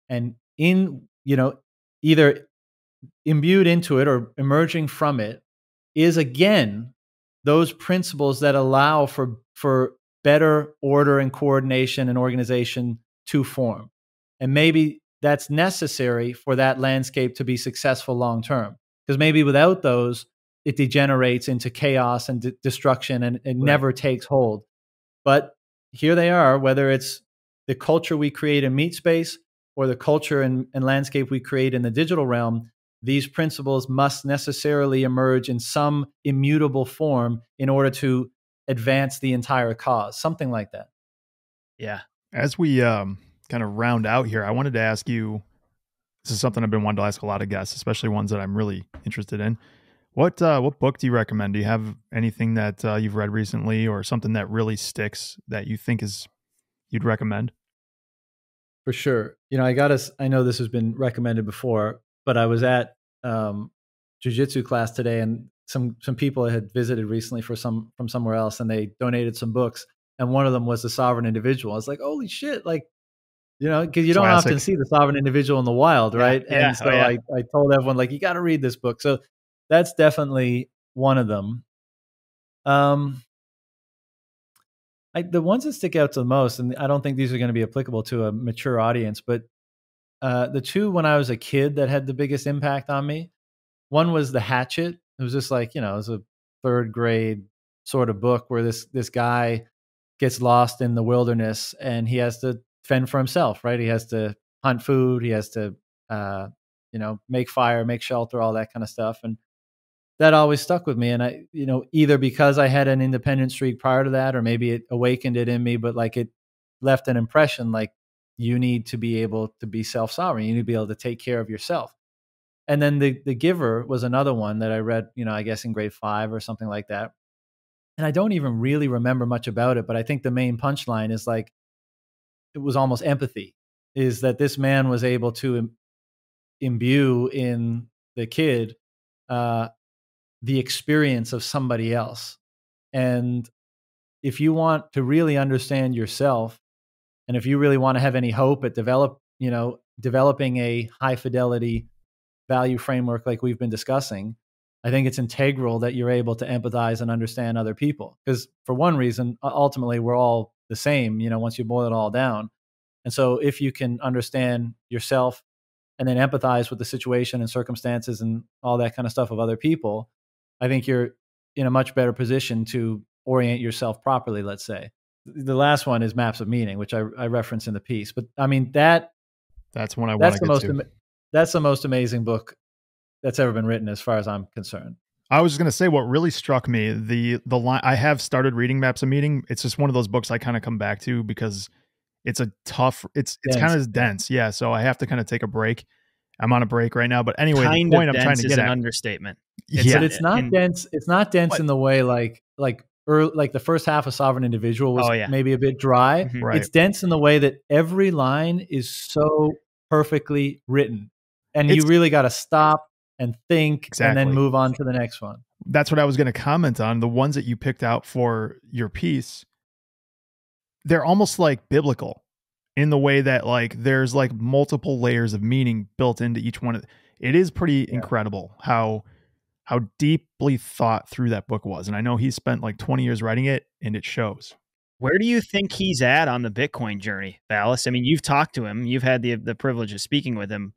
and either imbued into it or emerging from it is again those principles that allow for better order and coordination and organization to form. And maybe that's necessary for that landscape to be successful long term. Because maybe without those, it degenerates into chaos and destruction, and it never takes hold. But here they are, whether it's the culture we create in meat space or the culture and landscape we create in the digital realm, these principles must necessarily emerge in some immutable form in order to advance the entire cause, something like that. Yeah. As we kind of round out here, I wanted to ask you, this is something I've been wanting to ask a lot of guests, especially ones that I'm really interested in. What book do you recommend? Do you have anything that you've read recently or something that really sticks that you think you'd recommend? For sure. You know, I know this has been recommended before, but I was at jiu-jitsu class today, and some people had visited recently from somewhere else, and they donated some books. And one of them was The Sovereign Individual. I was like, holy shit. Like, you know, because you don't often see the sovereign individual in the wild, right? Yeah. And so I told everyone, like, you got to read this book. So that's definitely one of them. The ones that stick out to the most, and I don't think these are going to be applicable to a mature audience, but the two when I was a kid that had the biggest impact on me, one was The Hatchet. It was just like, you know, it was a third grade sort of book where this guy gets lost in the wilderness and he has to fend for himself, right? He has to hunt food. He has to, you know, make fire, make shelter, all that kind of stuff. And that always stuck with me. And I, you know, either because I had an independent streak prior to that, or maybe it awakened it in me, but like it left an impression, like you need to be able to be self-sovereign. You need to be able to take care of yourself. And then the Giver was another one that I read, you know, I guess in grade 5 or something like that. And I don't even really remember much about it, but I think the main punchline is like, it was almost empathy, is that this man was able to imbue in the kid the experience of somebody else. And if you want to really understand yourself, and if you really want to have any hope at developing a high fidelity value framework like we've been discussing, I think it's integral that you're able to empathize and understand other people. Because for one reason, ultimately, we're all the same, you know, once you boil it all down. And so if you can understand yourself and then empathize with the situation and circumstances and all that kind of stuff of other people, I think you're in a much better position to orient yourself properly, let's say. The last one is Maps of Meaning, which I reference in the piece. But I mean, that's one I want to get to. That's the most amazing book that's ever been written, as far as I'm concerned. I was just going to say, what really struck me, the line, I have started reading Maps of Meaning. It's just one of those books I kind of come back to because it's a tough, it's kind of dense. Yeah. So I have to kind of take a break. I'm on a break right now, but anyway, the point I'm trying to get at, understatement. But it's not dense. It's not dense in the way like the first half of Sovereign Individual was maybe a bit dry. Mm-hmm. Right. It's dense in the way that every line is so perfectly written, and you really got to stop and think and then move on to the next one. That's what I was going to comment on. The ones that you picked out for your piece, they're almost like biblical in the way that like there's like multiple layers of meaning built into each one. It is pretty incredible how deeply thought through that book was. And I know he spent like 20 years writing it, and it shows. Where do you think he's at on the Bitcoin journey, Vallis? I mean, you've talked to him. You've had the privilege of speaking with him.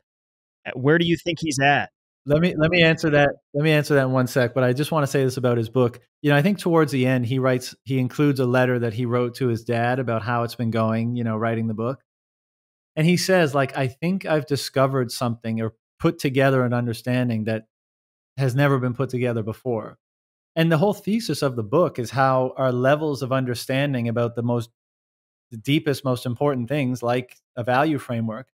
Where do you think he's at? Let me answer that. Let me answer that in one sec. But I just want to say this about his book. You know, I think towards the end, he includes a letter that he wrote to his dad about how it's been going, you know, writing the book. And he says, like, I think I've discovered something or put together an understanding that has never been put together before. And the whole thesis of the book is how our levels of understanding about the deepest, most important things, like a value framework,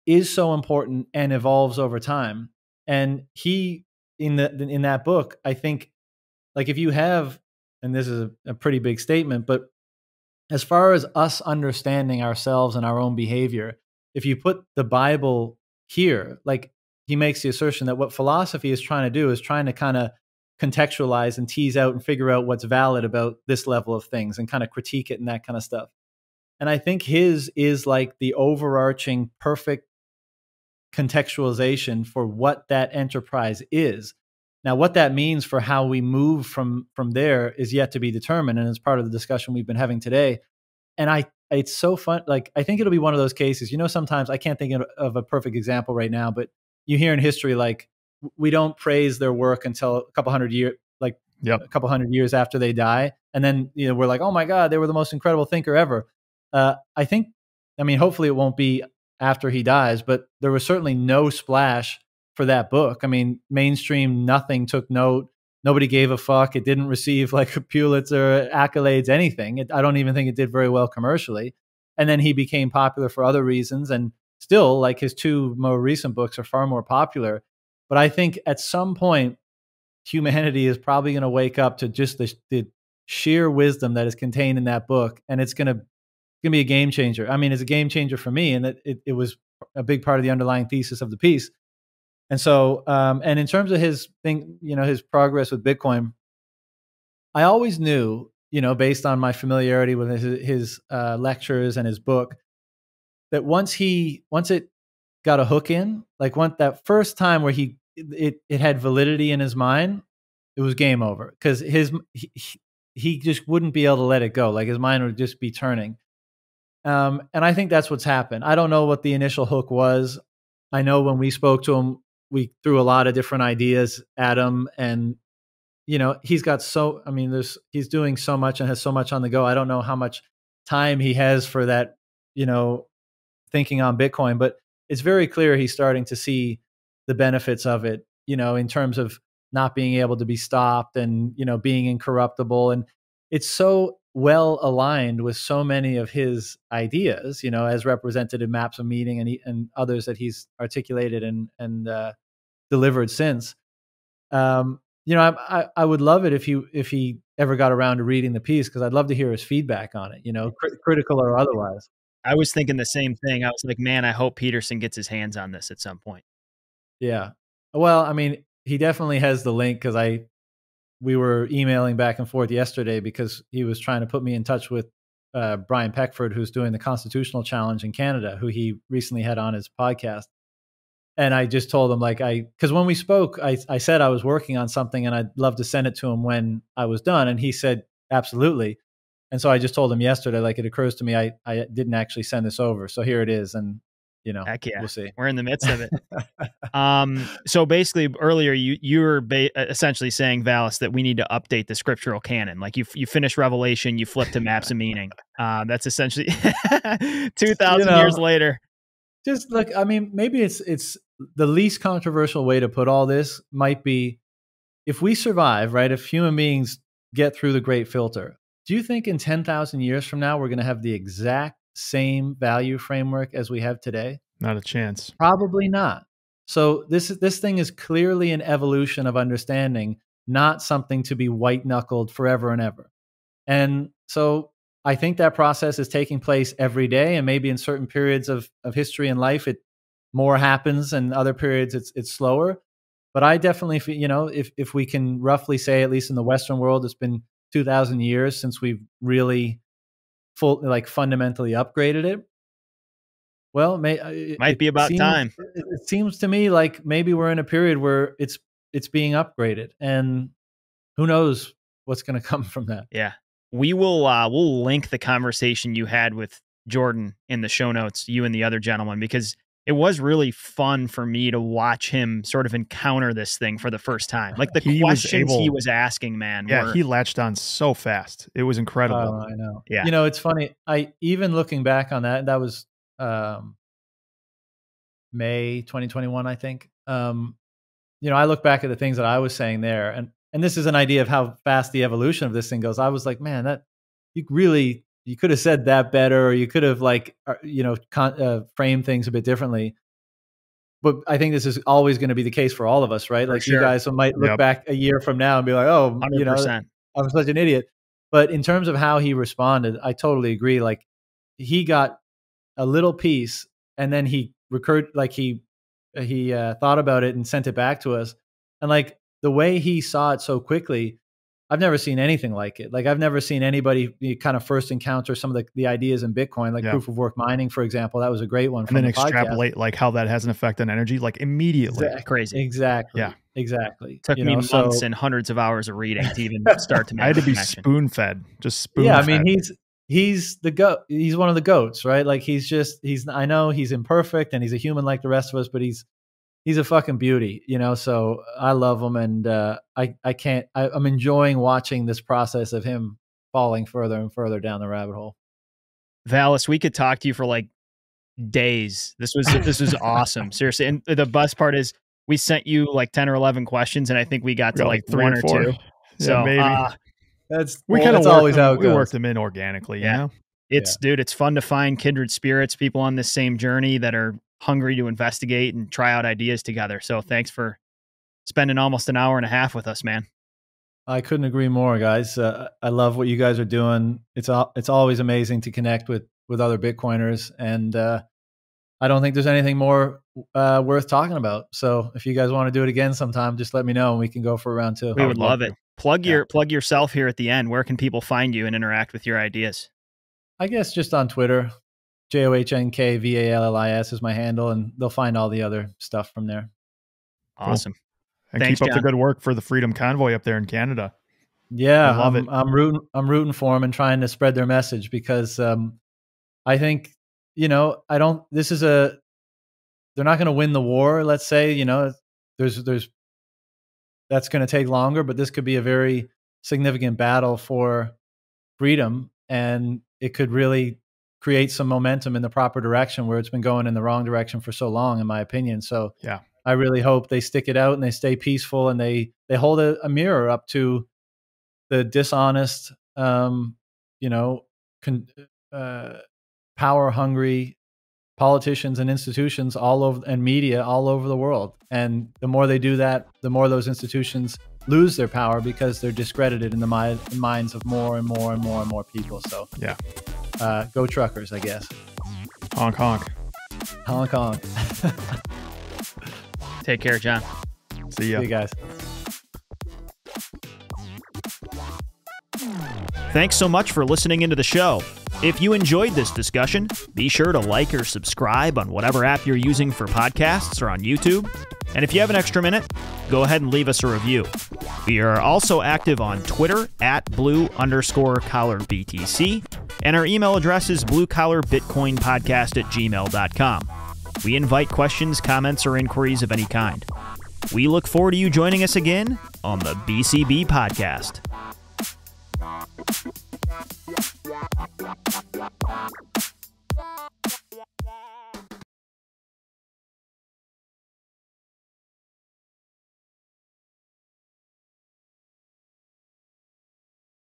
is so important and evolves over time. And he, in that book, I think, like, if you have, and this is a pretty big statement, but as far as us understanding ourselves and our own behavior, if you put the Bible here, like, he makes the assertion that what philosophy is trying to do is trying to kind of contextualize and tease out and figure out what's valid about this level of things and kind of critique it and that kind of stuff. And I think his is like the overarching perfect contextualization for what that enterprise is. Now, what that means for how we move from there is yet to be determined, and it's part of the discussion we've been having today. And it's so fun. Like, I think it'll be one of those cases. Sometimes I can't think of a perfect example right now, but you hear in history, like, we don't praise their work until a couple hundred years, a couple hundred years after they die, and then we're like, oh my God, they were the most incredible thinker ever. Hopefully it won't be after he dies, but there was certainly no splash for that book. I mean, mainstream, nothing took note. Nobody gave a fuck. It didn't receive like a Pulitzer, accolades, anything. I don't even think it did very well commercially. And then he became popular for other reasons. And still, like, his two more recent books are far more popular. But I think at some point, humanity is probably going to wake up to just the sheer wisdom that is contained in that book. And it's going to be a game changer. I mean, it's a game changer for me. And it was a big part of the underlying thesis of the piece. And so, and in terms of his thing, his progress with Bitcoin, I always knew, based on my familiarity with his lectures and his book, that once it got a hook in, like that first time where it had validity in his mind, it was game over, because he just wouldn't be able to let it go. Like, his mind would just be turning. And I think that's what's happened. I don't know what the initial hook was. I know when we spoke to him, we threw a lot of different ideas at him, and he's got he's doing so much and has so much on the go. I don't know how much time he has for that, thinking on Bitcoin, but it's very clear he's starting to see the benefits of it, in terms of not being able to be stopped and, being incorruptible. And it's so well aligned with so many of his ideas, as represented in Maps of Meaning and others that he's articulated and delivered since. I would love it if he ever got around to reading the piece, because I'd love to hear his feedback on it, critical or otherwise. I was thinking the same thing. I was like, man, I hope Peterson gets his hands on this at some point. Yeah. Well, I mean, he definitely has the link, because we were emailing back and forth yesterday, because he was trying to put me in touch with Brian Peckford, who's doing the Constitutional Challenge in Canada, who he recently had on his podcast. And I just told him, because when we spoke, I said I was working on something and I'd love to send it to him when I was done. And he said, absolutely. And so I just told him yesterday, it occurs to me, I didn't actually send this over. So here it is. And, heck yeah, we'll see. We're in the midst of it. So basically earlier you were essentially saying, Vallis, that we need to update the scriptural canon. Like, you finish Revelation, you flip to Maps of Meaning. That's essentially 2,000 years later. Just look, I mean, maybe it's the least controversial way to put all this might be, if we survive, right? If human beings get through the great filter, do you think in 10,000 years from now, we're going to have the exact same value framework as we have today? Not a chance. Probably not. So this thing is clearly an evolution of understanding, not something to be white knuckled forever and ever. And so I think that process is taking place every day, and maybe in certain periods of history and life, more happens, and other periods it's slower. But I definitely feel, if we can roughly say, at least in the Western world, it's been 2,000 years since we've really fundamentally upgraded it. Well, might be about time. It seems to me like maybe we're in a period where it's being upgraded, and who knows what's going to come from that. Yeah. We will we'll link the conversation you had with Jordan in the show notes, you and the other gentleman, because it was really fun for me to watch him sort of encounter this thing for the first time. Like, the questions he was asking, man. Yeah, he latched on so fast. It was incredible. Oh, I know. Yeah. It's funny. Even looking back on that was May 2021, I think. I look back at the things that I was saying there, and this is an idea of how fast the evolution of this thing goes. I was like, man, that you could have said that better, or you could have framed things a bit differently. But I think this is always going to be the case for all of us, right? Like, you guys might look back a year from now and be like, oh, 100%. I'm such an idiot. But in terms of how he responded, I totally agree. Like, he got a little piece, and then he recurred, he thought about it and sent it back to us. And the way he saw it so quickly, I've never seen anything like it. Like I've never seen anybody kind of first encounter some of the ideas in Bitcoin, like proof of work mining, for example. That was a great one. And then extrapolate like how that has an effect on energy, like immediately. Crazy. Exactly. Yeah. Exactly. Took me months and hundreds of hours of reading to even start to make I had to be connection. spoon-fed, just spoon-fed. Yeah, I mean, he's the goat. He's one of the goats, right? Like I know he's imperfect and he's a human like the rest of us, but he's a fucking beauty, you know? So I love him. And I'm enjoying watching this process of him falling further and further down the rabbit hole. Vallis, we could talk to you for like days. This was awesome. Seriously. And the best part is we sent you like 10 or 11 questions and I think we got to like 3 or 4. So maybe. We kind of always how it goes. We worked them in organically, you know? Dude, it's fun to find kindred spirits, people on this same journey that are hungry to investigate and try out ideas together. So thanks for spending almost an hour and a half with us, man. I couldn't agree more, guys. I love what you guys are doing. It's always amazing to connect with other Bitcoiners, and I don't think there's anything more worth talking about. So if you guys want to do it again sometime, just let me know and we can go for a round 2. We would love it. Plug yourself here at the end. Where can people find you and interact with your ideas? I guess just on Twitter. JOHNKVALLIS is my handle, and they'll find all the other stuff from there. Awesome. Cool. And Thanks, keep up John. the good work for the Freedom Convoy up there in Canada. Yeah, I love it. I'm rooting for them and trying to spread their message because I think, you know, they're not going to win the war. Let's say, you know, that's going to take longer, but this could be a very significant battle for freedom, and it could really create some momentum in the proper direction where it's been going in the wrong direction for so long, in my opinion. So yeah, I really hope they stick it out and they stay peaceful and they hold a mirror up to the dishonest, power hungry politicians and institutions all over, and media all over the world. And the more they do that, the more those institutions lose their power because they're discredited in the minds of more and more and more and more people. So yeah. Go truckers, I guess. Honk, honk. Honk, honk. Take care, John. See ya. See you guys. Thanks so much for listening into the show. If you enjoyed this discussion, be sure to like or subscribe on whatever app you're using for podcasts or on YouTube. And if you have an extra minute, go ahead and leave us a review. We are also active on Twitter at @blue_collar BTC, and our email address is bluecollar_bitcoin_podcast@gmail.com. We invite questions, comments, or inquiries of any kind. We look forward to you joining us again on the BCB Podcast.